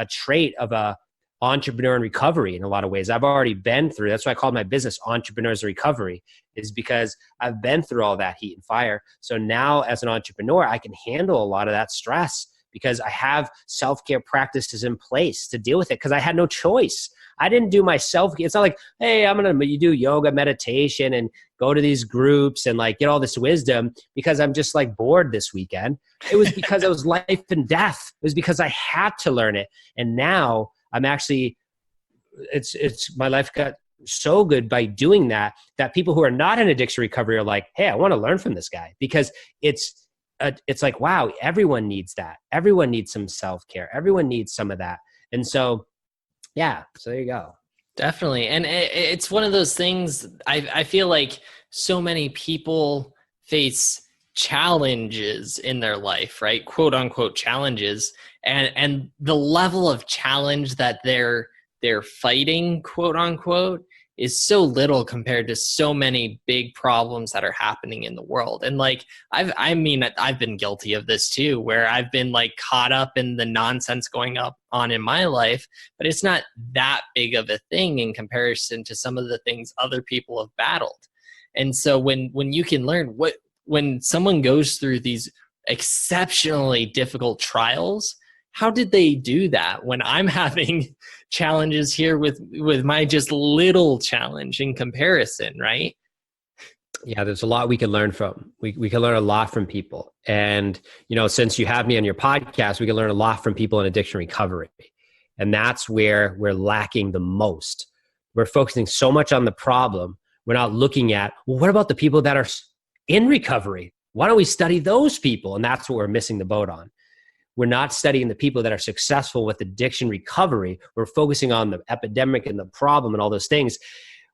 trait of a entrepreneur in recovery in a lot of ways. I've already been through. That's why I call my business Entrepreneurs in Recovery, is because I've been through all that heat and fire. So now as an entrepreneur, I can handle a lot of that stress because I have self-care practices in place to deal with it, because I had no choice. I didn't do my self-care. It's not like, hey, you do yoga, meditation, and go to these groups and like get all this wisdom because I'm just like bored this weekend. It was because it was life and death. It was because I had to learn it. And now I'm actually, it's my life got so good by doing that people who are not in addiction recovery are like, hey, I want to learn from this guy, because it's like, wow, everyone needs that. Everyone needs some self-care. Everyone needs some of that. And so, yeah, so there you go. Definitely. And it's one of those things, I feel like so many people face challenges in their life, right? Quote unquote challenges. And the level of challenge that they're fighting, quote unquote, is so little compared to so many big problems that are happening in the world. And like, I've been guilty of this too, where I've been like caught up in the nonsense going on in my life, but it's not that big of a thing in comparison to some of the things other people have battled. And so when you can learn when someone goes through these exceptionally difficult trials, how did they do that when I'm having challenges here with my just little challenge in comparison, right? Yeah, there's a lot we can learn from. We can learn a lot from people. And, since you have me on your podcast, we can learn a lot from people in addiction recovery. And that's where we're lacking the most. We're focusing so much on the problem. We're not looking at, well, what about the people that are in recovery? Why don't we study those people? And that's what we're missing the boat on. We're not studying the people that are successful with addiction recovery. We're focusing on the epidemic and the problem and all those things.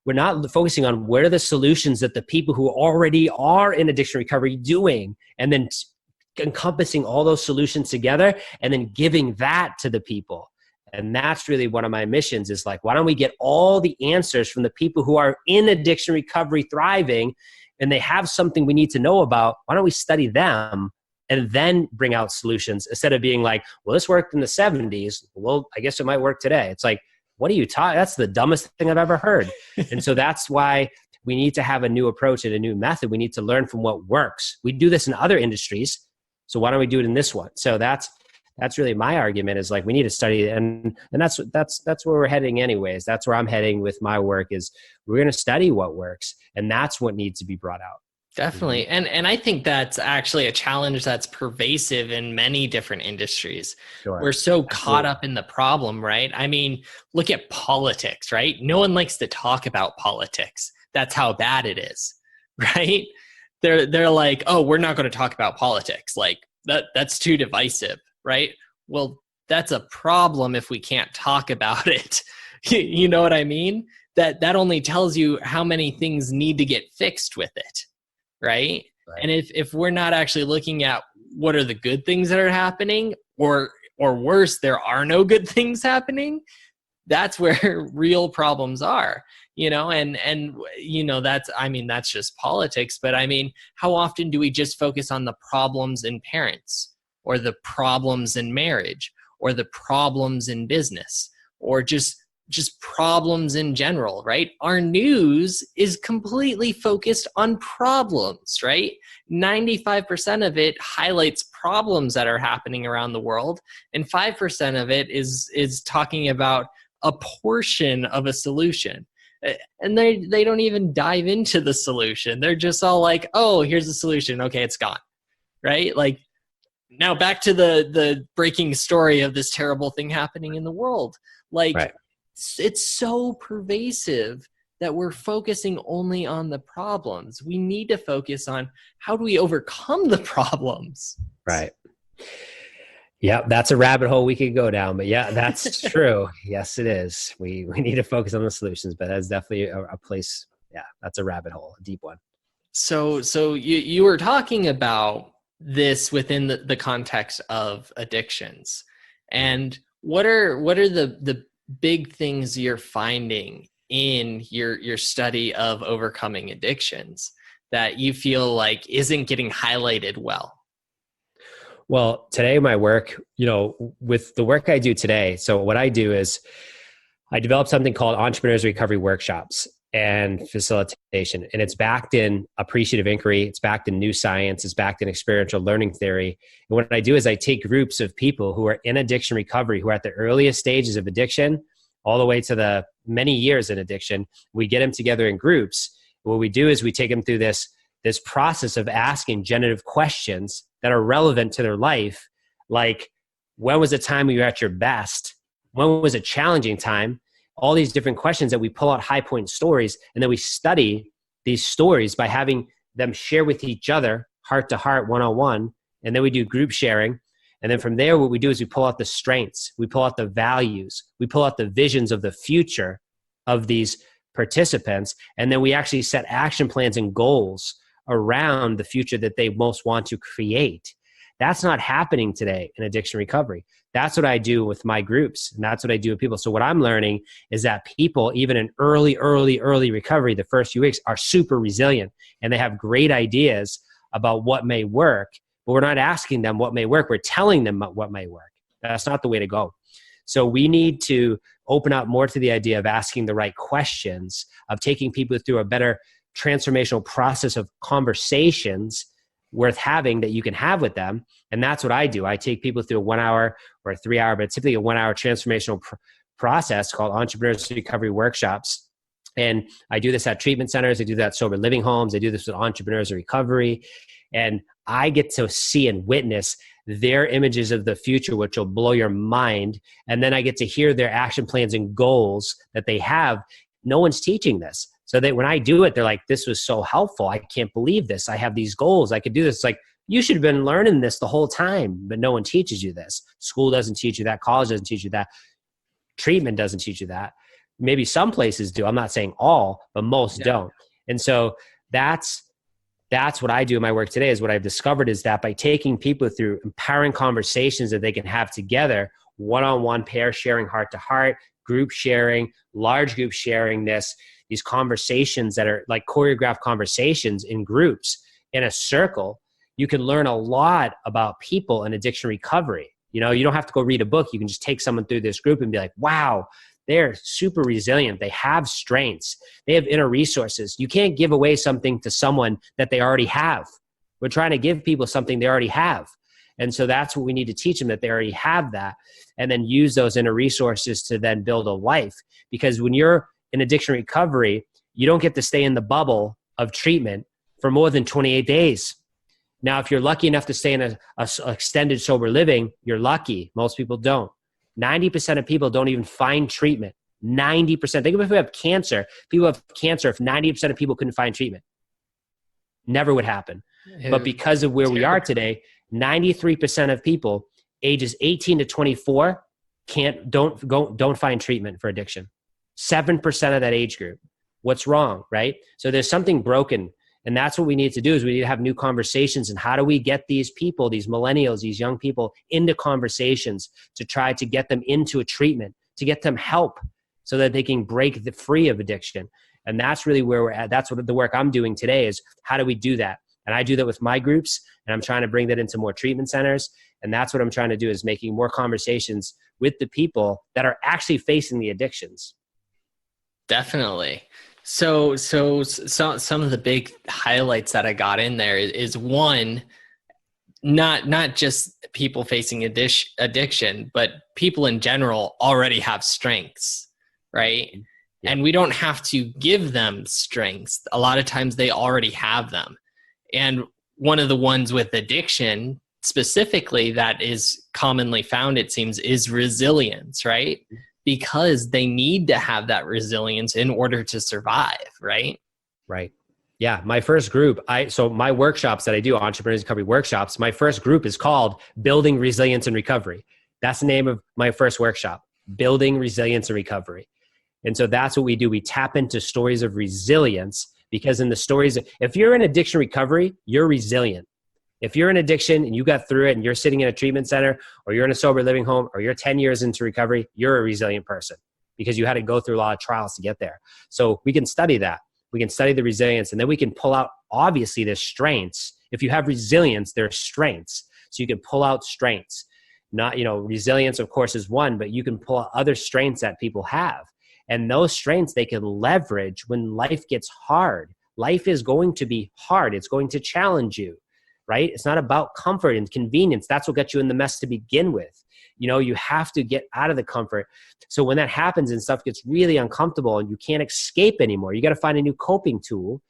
We're not focusing on what are the solutions that the people who already are in addiction recovery doing, and then encompassing all those solutions together and then giving that to the people. And that's really one of my missions is like, why don't we get all the answers from the people who are in addiction recovery thriving and they have something we need to know about? Why don't we study them and then bring out solutions instead of being like, well, this worked in the 70s. Well, I guess it might work today. It's like, what are you talking? That's the dumbest thing I've ever heard. And so that's why we need to have a new approach and a new method. We need to learn from what works. We do this in other industries. So why don't we do it in this one? So that's really my argument is like, we need to study. And that's where we're heading anyways. That's where I'm heading with my work is we're going to study what works. And that's what needs to be brought out. Definitely. And I think that's actually a challenge that's pervasive in many different industries. Sure. We're so caught up in the problem, right? I mean, look at politics, right? No one likes to talk about politics. That's how bad it is, right? They're like, oh, we're not going to talk about politics. Like that's too divisive, right? Well, that's a problem if we can't talk about it. You know what I mean? That only tells you how many things need to get fixed with it. Right? And if we're not actually looking at what are the good things that are happening or worse, there are no good things happening, that's where real problems are, and that's just politics. But I mean, how often do we just focus on the problems in parents or the problems in marriage or the problems in business or just problems in general, right? Our news is completely focused on problems, right? 95% of it highlights problems that are happening around the world, and 5% of it is talking about a portion of a solution. And they don't even dive into the solution. They're just all like, oh, here's the solution. Okay, it's gone, right? Like, now back to the breaking story of this terrible thing happening in the world. Like, right. It's so pervasive that we're focusing only on the problems. We need to focus on how do we overcome the problems. Right. Yeah, that's a rabbit hole we could go down, but yeah, that's true. Yes, it is. We need to focus on the solutions, but that's definitely a place. Yeah, that's a rabbit hole, a deep one. So you were talking about this within the context of addictions, and what are the big things you're finding in your study of overcoming addictions that you feel like isn't getting highlighted well? Well, today my work, with the work I do today, so what I do is I developed something called Entrepreneurs Recovery Workshops and Facilitation, and it's backed in appreciative inquiry, it's backed in new science, it's backed in experiential learning theory. And what I do is I take groups of people who are in addiction recovery, who are at the earliest stages of addiction, all the way to the many years in addiction. We get them together in groups. What we do is we take them through this process of asking generative questions that are relevant to their life. Like, when was a time when you were at your best? When was a challenging time? All these different questions that we pull out high point stories, and then we study these stories by having them share with each other, heart to heart, one-on-one. And then we do group sharing. And then from there, what we do is we pull out the strengths, we pull out the values, we pull out the visions of the future of these participants. And then we actually set action plans and goals around the future that they most want to create. That's not happening today in addiction recovery. That's what I do with my groups, and that's what I do with people. So what I'm learning is that people, even in early recovery, the first few weeks, are super resilient, and they have great ideas about what may work, but we're not asking them what may work. We're telling them what may work. That's not the way to go. So we need to open up more to the idea of asking the right questions, of taking people through a better transformational process of conversations worth having that you can have with them. And that's what I do. I take people through a 1 hour or a 3 hour, but typically a 1 hour transformational process called Entrepreneurs Recovery Workshops. And I do this at treatment centers. I do that at sober living homes. I do this with entrepreneurs in recovery. And I get to see and witness their images of the future, which will blow your mind. And then I get to hear their action plans and goals that they have. No one's teaching this. So that when I do it, they're like, this was so helpful. I can't believe this. I have these goals. I could do this. It's like, you should have been learning this the whole time, but no one teaches you this. School doesn't teach you that. College doesn't teach you that. Treatment doesn't teach you that. Maybe some places do. I'm not saying all, but most don't. And so that's what I do in my work today. Is what I've discovered is that by taking people through empowering conversations that they can have together, one-on-one pair sharing, heart to heart, group sharing, large group sharing, these conversations that are like choreographed conversations in groups in a circle, you can learn a lot about people and addiction recovery. You know, you don't have to go read a book. You can just take someone through this group and be like, wow, they're super resilient. They have strengths. They have inner resources. You can't give away something to someone that they already have. We're trying to give people something they already have. And so that's what we need to teach them, that they already have that, and then use those inner resources to then build a life. Because when you're in addiction recovery, you don't get to stay in the bubble of treatment for more than 28 days. Now, if you're lucky enough to stay in a extended sober living, you're lucky. Most people don't. 90% of people don't even find treatment. 90%. Think of if we have cancer. People have cancer if 90% of people couldn't find treatment. Never would happen. But because of where we are today, 93% of people ages 18 to 24 don't find treatment for addiction. 7% of that age group. What's wrong, right? So there's something broken. And that's what we need to do, is we need to have new conversations. And how do we get these people, these millennials, these young people into conversations to try to get them into a treatment, to get them help so that they can break free of addiction. And that's really where we're at. That's what the work I'm doing today is, how do we do that? And I do that with my groups, and I'm trying to bring that into more treatment centers. And that's what I'm trying to do, is making more conversations with the people that are actually facing the addictions. Definitely. So some of the big highlights that I got in there is one, not just people facing addiction, but people in general already have strengths, right? Yeah. And we don't have to give them strengths. A lot of times they already have them. And one of the ones with addiction specifically that is commonly found, it seems, is resilience, right? Because they need to have that resilience in order to survive, right? Right. Yeah. My first group, so my workshops that I do, Entrepreneurs Recovery Workshops, my first group is called Building Resilience and Recovery. That's the name of my first workshop, Building Resilience and Recovery. And so that's what we do. We tap into stories of resilience, because in the stories, if you're in addiction recovery, you're resilient. If you're in addiction and you got through it and you're sitting in a treatment center, or you're in a sober living home, or you're 10 years into recovery, you're a resilient person, because you had to go through a lot of trials to get there. So we can study that. We can study the resilience, and then we can pull out, obviously, there's strengths. If you have resilience, there's strengths. So you can pull out strengths. Not, resilience, of course, is one, but you can pull out other strengths that people have. And those strengths they can leverage when life gets hard. Life is going to be hard. It's going to challenge you. Right? It's not about comfort and convenience. That's what got you in the mess to begin with. You have to get out of the comfort. So when that happens and stuff gets really uncomfortable and you can't escape anymore, you got to find a new coping tool.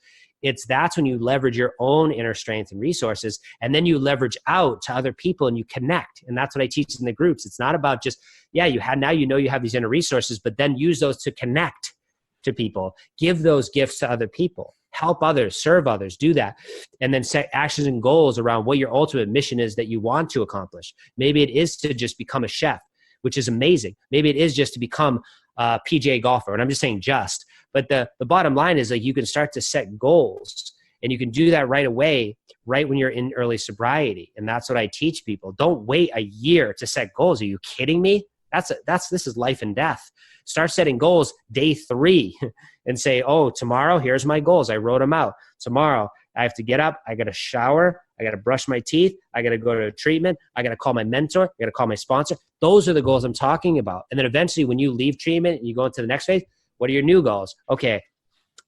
That's when you leverage your own inner strength and resources, and then you leverage out to other people and you connect. And that's what I teach in the groups. It's not about just, you have these inner resources, but then use those to connect to people, give those gifts to other people. Help others, serve others, do that. And then set actions and goals around what your ultimate mission is that you want to accomplish. Maybe it is to just become a chef, which is amazing. Maybe it is just to become a PGA golfer. And I'm just saying but the bottom line is, like, you can start to set goals, and you can do that right away, right when you're in early sobriety. And that's what I teach people. Don't wait a year to set goals. Are you kidding me? This is life and death. Start setting goals day 3 and say, oh, tomorrow, here's my goals. I wrote them out. Tomorrow, I have to get up. I got to shower. I got to brush my teeth. I got to go to treatment. I got to call my mentor. I got to call my sponsor. Those are the goals I'm talking about. And then eventually, when you leave treatment and you go into the next phase, what are your new goals? Okay, I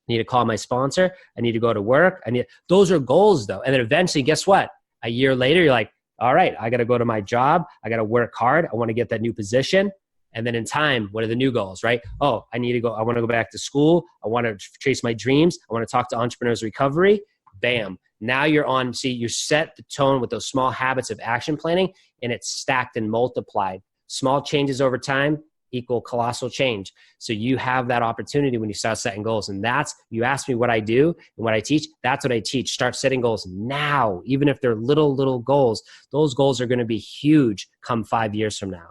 need to call my sponsor. I need to go to work. Those are goals, though. And then eventually, guess what? A year later, you're like, all right, I got to go to my job. I got to work hard. I want to get that new position. And then in time, what are the new goals, right? Oh, I want to go back to school. I want to chase my dreams. I want to talk to Entrepreneurs Recovery. Bam. Now you're on, you set the tone with those small habits of action planning, and it's stacked and multiplied. Small changes over time equal colossal change. So you have that opportunity when you start setting goals. And you asked me what I do and what I teach. That's what I teach. Start setting goals now, even if they're little goals. Those goals are going to be huge come 5 years from now.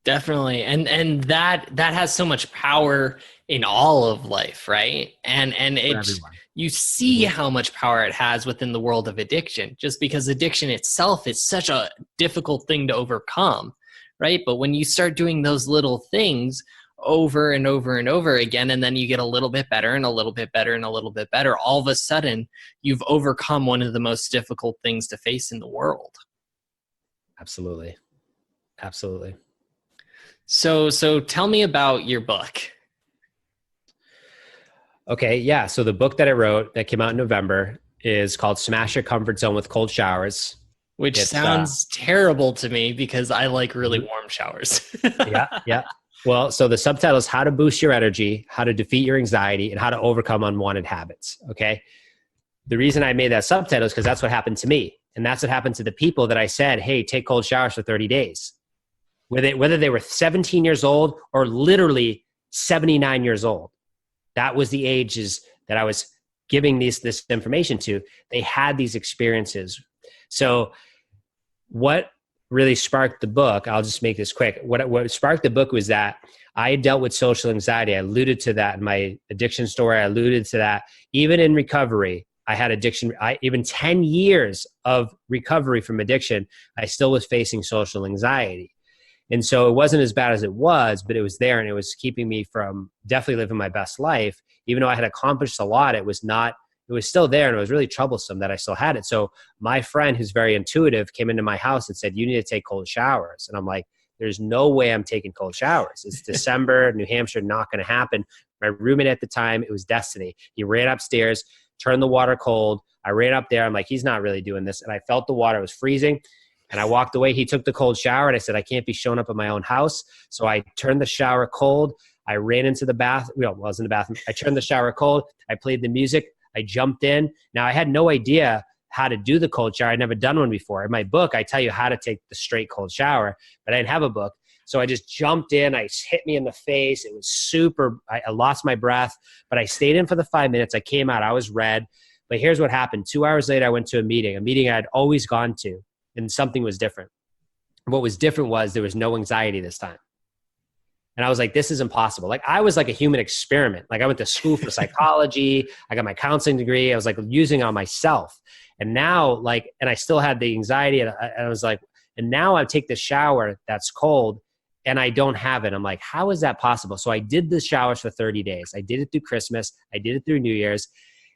Definitely. And that has so much power in all of life, right? And you see how much power it has within the world of addiction, just because addiction itself is such a difficult thing to overcome, right? But when you start doing those little things over and over and over again, and then you get a little bit better and a little bit better and a little bit better, all of a sudden you've overcome one of the most difficult things to face in the world. Absolutely. Absolutely. So tell me about your book. Okay. Yeah. So the book that I wrote that came out in November is called Smash Your Comfort Zone with Cold Showers. Which sounds terrible to me because I like really warm showers. Yeah. Yeah. Well, so the subtitle is How to Boost Your Energy, How to Defeat Your Anxiety, and How to Overcome Unwanted Habits. Okay. The reason I made that subtitle is because that's what happened to me. And that's what happened to the people that I said, hey, take cold showers for 30 days. Whether they were 17 years old or literally 79 years old. That was the ages that I was giving this information to. They had these experiences. So what really sparked the book, I'll just make this quick. What sparked the book was that I dealt with social anxiety. I alluded to that in my addiction story. I alluded to that even in recovery. I had addiction. Even 10 years of recovery from addiction, I still was facing social anxiety. And so it wasn't as bad as it was, but it was there and it was keeping me from definitely living my best life. Even though I had accomplished a lot, it was still there and it was really troublesome that I still had it. So my friend who's very intuitive came into my house and said, you need to take cold showers. And I'm like, there's no way I'm taking cold showers. It's December, New Hampshire, not going to happen. My roommate at the time, it was Destiny. He ran upstairs, turned the water cold. I ran up there. I'm like, he's not really doing this. And I felt the water was freezing. And I walked away. He took the cold shower and I said, I can't be showing up at my own house. So I turned the shower cold. I ran into the bathroom. Well, I was in the bathroom. I turned the shower cold. I played the music. I jumped in. Now I had no idea how to do the cold shower. I'd never done one before. In my book, I tell you how to take the straight cold shower, but I didn't have a book. So I just jumped in. I hit me in the face. It was super, I lost my breath, but I stayed in for the 5 minutes. I came out, I was red, but here's what happened. 2 hours later, I went to a meeting I'd always gone to, and something was different. What was different was there was no anxiety this time. And I was like, this is impossible. Like I was like a human experiment. Like I went to school for psychology. I got my counseling degree. I was like using it on myself. And now and I still had the anxiety and I was like, and now I take the shower that's cold and I don't have it. I'm like, how is that possible? So I did the showers for 30 days. I did it through Christmas. I did it through New Year's.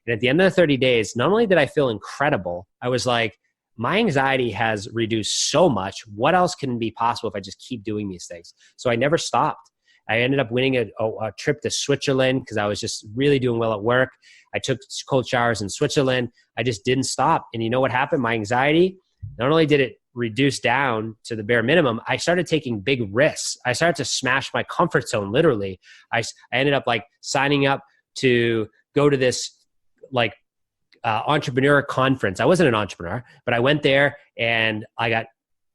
And at the end of the 30 days, not only did I feel incredible, I was like, my anxiety has reduced so much. What else can be possible if I just keep doing these things? So I never stopped. I ended up winning a trip to Switzerland because I was just really doing well at work. I took cold showers in Switzerland. I just didn't stop. And you know what happened? My anxiety, not only did it reduce down to the bare minimum, I started taking big risks. I started to smash my comfort zone, literally. I ended up signing up to go to this entrepreneur conference. I wasn't an entrepreneur, but I went there and I got,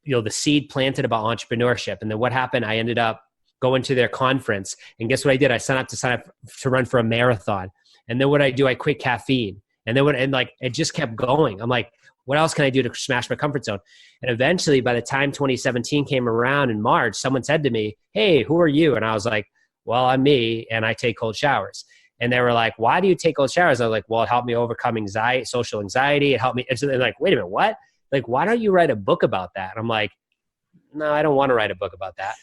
the seed planted about entrepreneurship. And then what happened? I ended up going to their conference. And guess what I did? I signed up to run for a marathon. And then what I do, I quit caffeine. And then it just kept going. I'm like, what else can I do to smash my comfort zone? And eventually by the time 2017 came around in March, someone said to me, hey, who are you? And I was like, well, I'm me and I take cold showers. And they were like, why do you take cold showers? I was like, well, it helped me overcome anxiety, social anxiety. It helped me. And so they're like, wait a minute, what? Like, why don't you write a book about that? And I'm like, no, I don't want to write a book about that.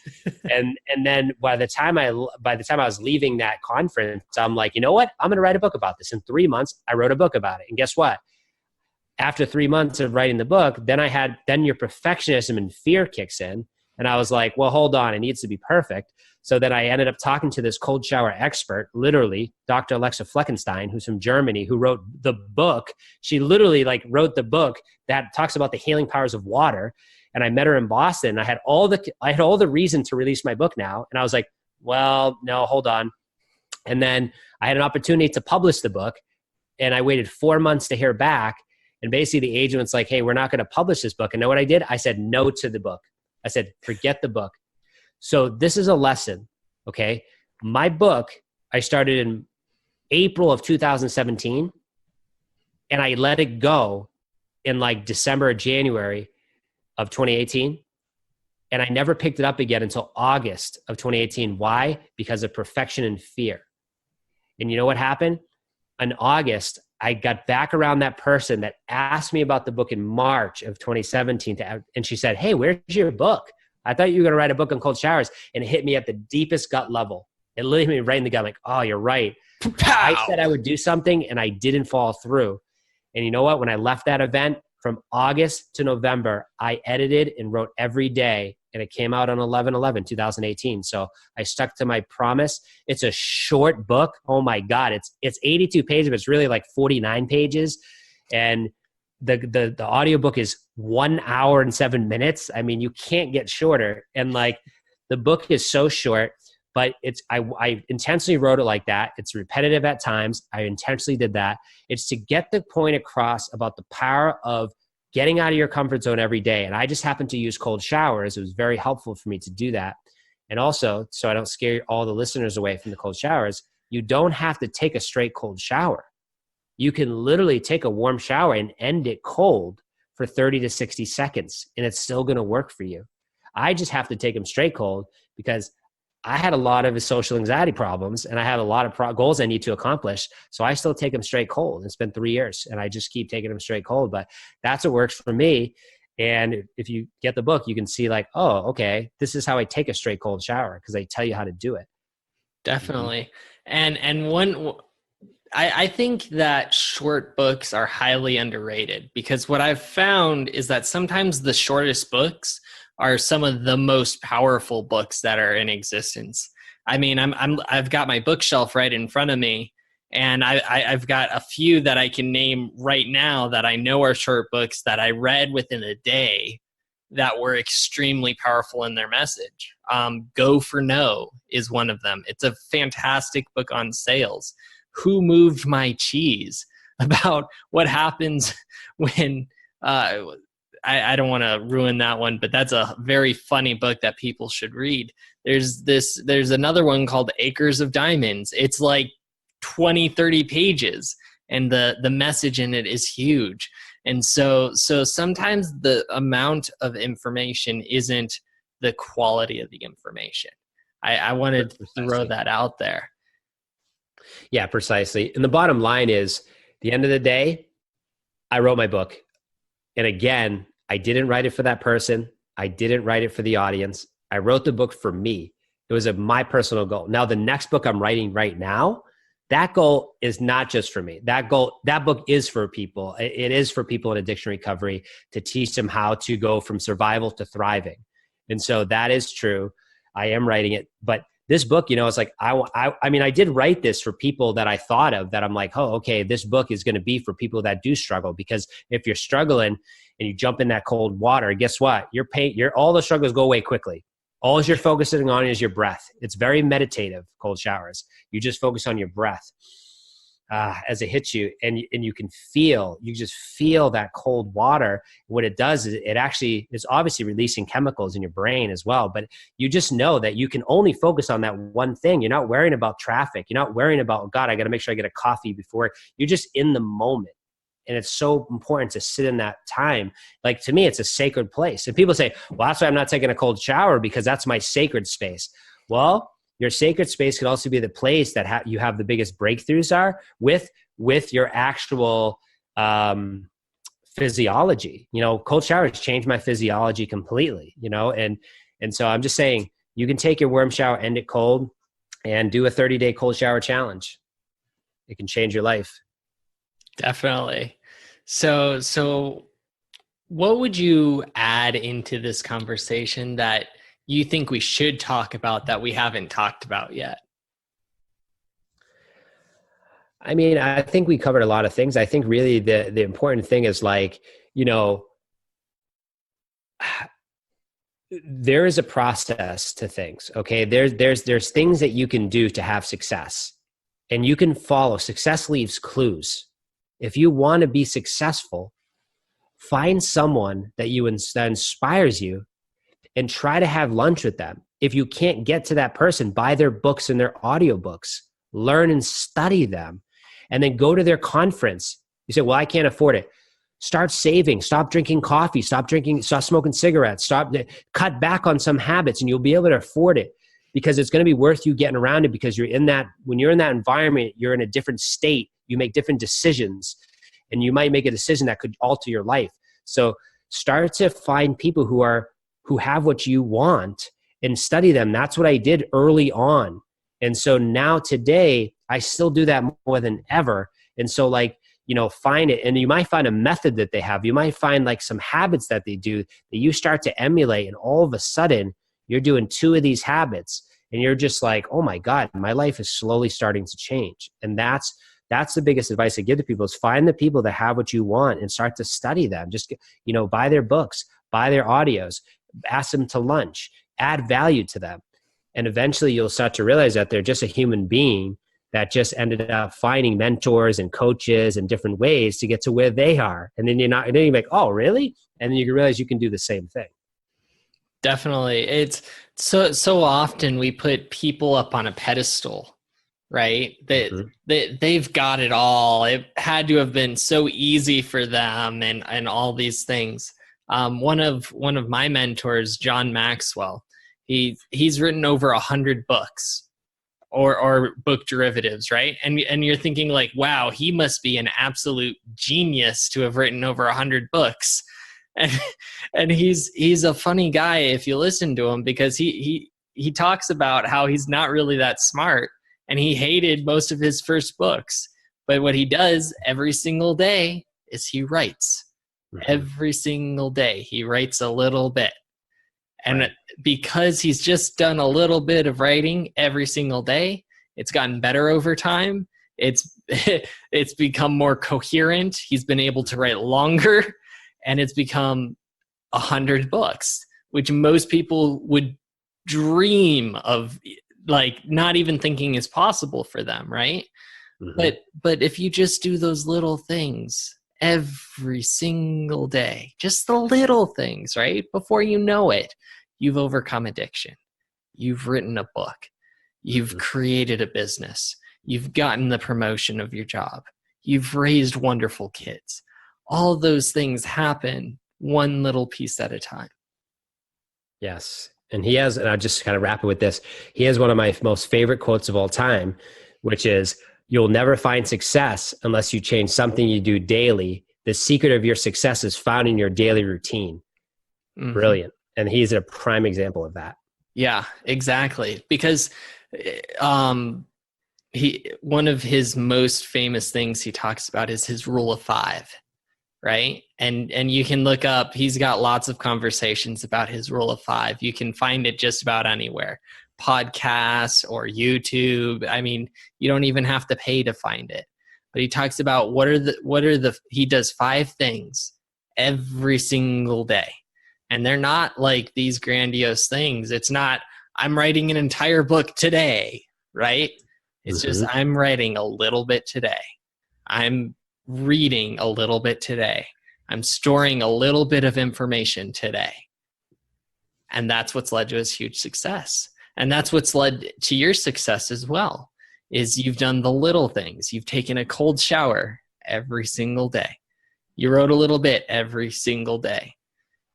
and then by the time I was leaving that conference, I'm like, you know what? I'm going to write a book about this. In 3 months, I wrote a book about it. And guess what? After 3 months of writing the book, then your perfectionism and fear kicks in. And I was like, well, hold on. It needs to be perfect. So then I ended up talking to this cold shower expert, literally, Dr. Alexa Fleckenstein, who's from Germany, who wrote the book. She literally wrote the book that talks about the healing powers of water. And I met her in Boston. And I had all the reason to release my book now. And I was like, well, no, hold on. And then I had an opportunity to publish the book. And I waited 4 months to hear back. And basically the agent was like, hey, we're not going to publish this book. And know what I did? I said no to the book. I said, forget the book. So this is a lesson, okay? My book, I started in April of 2017, and I let it go in December or January of 2018, and I never picked it up again until August of 2018. Why? Because of perfection and fear. And you know what happened? In August, I got back around that person that asked me about the book in March of 2017, and she said, hey, where's your book? I thought you were going to write a book on cold showers. And it hit me at the deepest gut level. It literally hit me right in the gut. I'm like, oh, you're right. I said I would do something and I didn't follow through. And you know what? When I left that event from August to November, I edited and wrote every day, and it came out on 11/11/2018. So I stuck to my promise. It's a short book. Oh my God. It's 82 pages, but it's really like 49 pages. And the audiobook is 1 hour and 7 minutes. I mean, you can't get shorter. And like, the book is so short, but I intentionally wrote it like that. It's repetitive at times. I intentionally did that. It's to get the point across about the power of getting out of your comfort zone every day. And I just happened to use cold showers. It was very helpful for me to do that. And also, so I don't scare all the listeners away from the cold showers, you don't have to take a straight cold shower. You can literally take a warm shower and end it cold for 30 to 60 seconds, and it's still going to work for you. I just have to take them straight cold because I had a lot of social anxiety problems and I had a lot of goals I need to accomplish. So I still take them straight cold. It's been 3 years and I just keep taking them straight cold, but that's what works for me. And if you get the book, you can see like, oh, okay, this is how I take a straight cold shower, because I tell you how to do it. Definitely. And one, I think that short books are highly underrated, because what I've found is that sometimes the shortest books are some of the most powerful books that are in existence. I mean, I've got my bookshelf right in front of me, and I've got a few that I can name right now that I know are short books that I read within a day that were extremely powerful in their message. Go for No is one of them. It's a fantastic book on sales. Who Moved My Cheese? About what happens when I don't want to ruin that one, but that's a very funny book that people should read. There's another one called Acres of Diamonds. It's like 20, 30 pages, and the message in it is huge. And so sometimes the amount of information isn't the quality of the information. I wanted to throw that out there. Yeah, precisely. And the bottom line is, at the end of the day, I wrote my book. And again, I didn't write it for that person. I didn't write it for the audience. I wrote the book for me. It was my personal goal. Now, the next book I'm writing right now, that goal is not just for me. That book is for people. It is for people in addiction recovery, to teach them how to go from survival to thriving. And so that is true. I am writing it. But this book, it's like, I mean, I did write this for people that I thought of, that I'm like, oh, okay, this book is going to be for people that do struggle. Because if you're struggling and you jump in that cold water, guess what? All the struggles go away quickly. All you're focusing on is your breath. It's very meditative, cold showers. You just focus on your breath as it hits you, and you just feel that cold water. What it does is it actually is obviously releasing chemicals in your brain as well, but you just know that you can only focus on that one thing. You're not worrying about traffic. You're not worrying about, oh God, I got to make sure I get a coffee before. You're just in the moment. And it's so important to sit in that time. Like, to me, it's a sacred place. And people say, well, that's why I'm not taking a cold shower, because that's my sacred space. Well, your sacred space could also be the place that you have the biggest breakthroughs are with your actual physiology. Cold showers changed my physiology completely, and so I'm just saying, you can take your warm shower, end it cold, and do a 30-day cold shower challenge. It can change your life. Definitely. So what would you add into this conversation that you think we should talk about that we haven't talked about yet? I mean, I think we covered a lot of things. I think really the important thing is, like, there is a process to things. Okay. There's things that you can do to have success, and you can follow. Success leaves clues. If you want to be successful, find someone that inspires you and try to have lunch with them. If you can't get to that person, buy their books and their audiobooks, learn and study them, and then go to their conference. You say, well, I can't afford it. Start saving, stop drinking coffee, stop smoking cigarettes, cut back on some habits, and you'll be able to afford it, because it's going to be worth you getting around it, because when you're in that environment, you're in a different state. You make different decisions, and you might make a decision that could alter your life. So start to find people who who have what you want and study them. That's what I did early on. And so now today, I still do that more than ever. And so like, find it. And you might find a method that they have. You might find like some habits that they do that you start to emulate. And all of a sudden, you're doing 2 of these habits. And you're just like, oh my God, my life is slowly starting to change. And that's the biggest advice I give to people is find the people that have what you want and start to study them. Just, buy their books, buy their audios, ask them to lunch, add value to them. And eventually you'll start to realize that they're just a human being that just ended up finding mentors and coaches and different ways to get to where they are. And then you're like, oh, really? And then you can realize you can do the same thing. Definitely. It's so often we put people up on a pedestal, right? They've got it all. It had to have been so easy for them and all these things. One of my mentors, John Maxwell, he's written over 100 books or book derivatives, right? And you're thinking like, wow, he must be an absolute genius to have written over 100 books. And he's a funny guy if you listen to him, because he talks about how he's not really that smart and he hated most of his first books. But what he does every single day is he writes. Every single day he writes a little bit. And because he's just done a little bit of writing every single day, it's gotten better over time. It's become more coherent. He's been able to write longer, and it's become 100 books, which most people would dream of, like not even thinking is possible for them, right? But if you just do those little things every single day, just the little things, right? Before you know it, you've overcome addiction. You've written a book. You've created a business. You've gotten the promotion of your job. You've raised wonderful kids. All those things happen one little piece at a time. Yes. And and I'll just kind of wrap it with this. He has one of my most favorite quotes of all time, which is, you'll never find success unless you change something you do daily. The secret of your success is found in your daily routine. Brilliant. And he's a prime example of that. Yeah, exactly. Because one of his most famous things he talks about is his rule of 5, right? And you can look up, he's got lots of conversations about his rule of 5. You can find it just about anywhere. Podcasts or YouTube. I mean, you don't even have to pay to find it. But he talks about he does 5 things every single day. And they're not like these grandiose things. It's not, I'm writing an entire book today, right? It's just, I'm writing a little bit today. I'm reading a little bit today. I'm storing a little bit of information today. And that's what's led to his huge success. And that's what's led to your success as well, is you've done the little things. You've taken a cold shower every single day. You wrote a little bit every single day.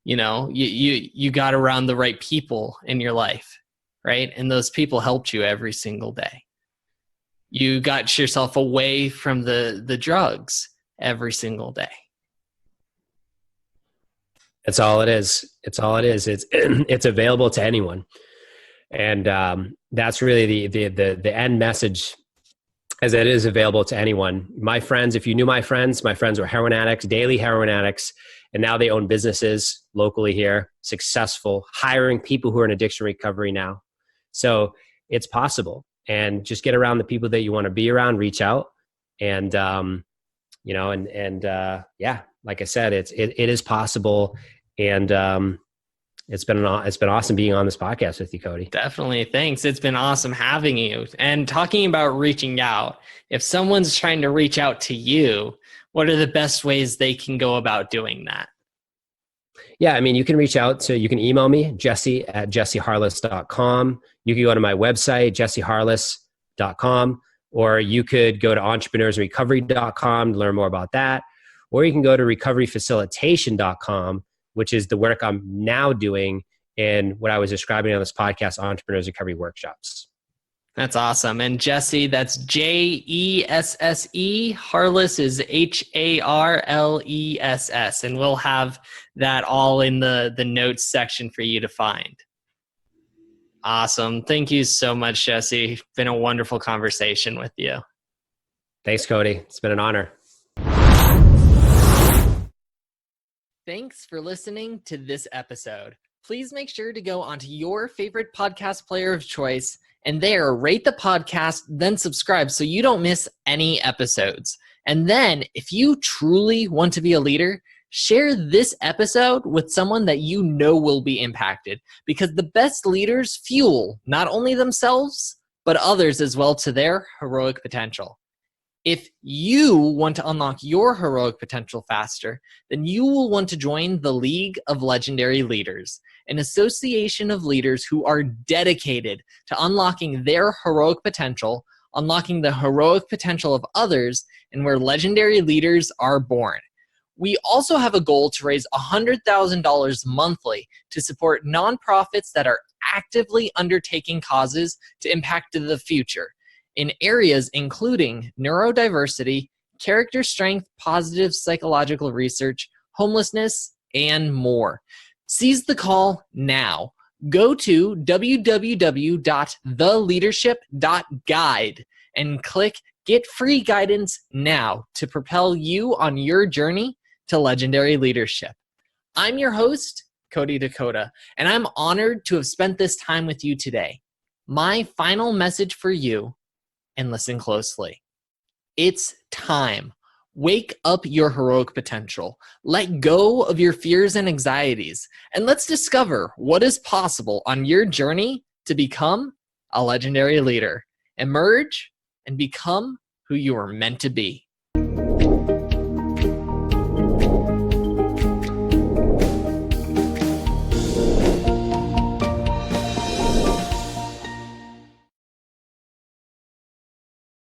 You got around the right people in your life, right? And those people helped you every single day. You got yourself away from the drugs every single day. That's all it is. It's all it is. It's available to anyone. And that's really the end message, as it is available to anyone. My friends, if you knew my friends were heroin addicts, daily heroin addicts, and now they own businesses locally here, successful, hiring people who are in addiction recovery now. So it's possible. And just get around the people that you want to be around, reach out. And, like I said, it is possible. And it's been awesome being on this podcast with you, Cody. Definitely. Thanks. It's been awesome having you. And talking about reaching out, if someone's trying to reach out to you, what are the best ways they can go about doing that? Yeah, I mean, you can reach out you can email me, jesse@jesseharless.com. You can go to my website, jesseharless.com, or you could go to entrepreneursrecovery.com to learn more about that. Or you can go to recoveryfacilitation.com, which is the work I'm now doing in what I was describing on this podcast, Entrepreneurs Recovery Workshops. That's awesome. And Jesse, that's Jesse. Harless is Harless. And we'll have that all in the notes section for you to find. Awesome. Thank you so much, Jesse. Been a wonderful conversation with you. Thanks, Cody. It's been an honor. Thanks for listening to this episode. Please make sure to go onto your favorite podcast player of choice and there rate the podcast, then subscribe so you don't miss any episodes. And then if you truly want to be a leader, share this episode with someone that you know will be impacted, because the best leaders fuel not only themselves, but others as well to their heroic potential. If you want to unlock your heroic potential faster, then you will want to join the League of Legendary Leaders, an association of leaders who are dedicated to unlocking their heroic potential, unlocking the heroic potential of others, and where legendary leaders are born. We also have a goal to raise $100,000 monthly to support nonprofits that are actively undertaking causes to impact the future in areas including neurodiversity, character strength, positive psychological research, homelessness, and more. Seize the call now. Go to www.theleadership.guide and click Get Free Guidance Now to propel you on your journey to legendary leadership. I'm your host, Cody Dakota, and I'm honored to have spent this time with you today. My final message for you, and listen closely. It's time. Wake up your heroic potential. Let go of your fears and anxieties, and let's discover what is possible on your journey to become a legendary leader. Emerge and become who you are meant to be.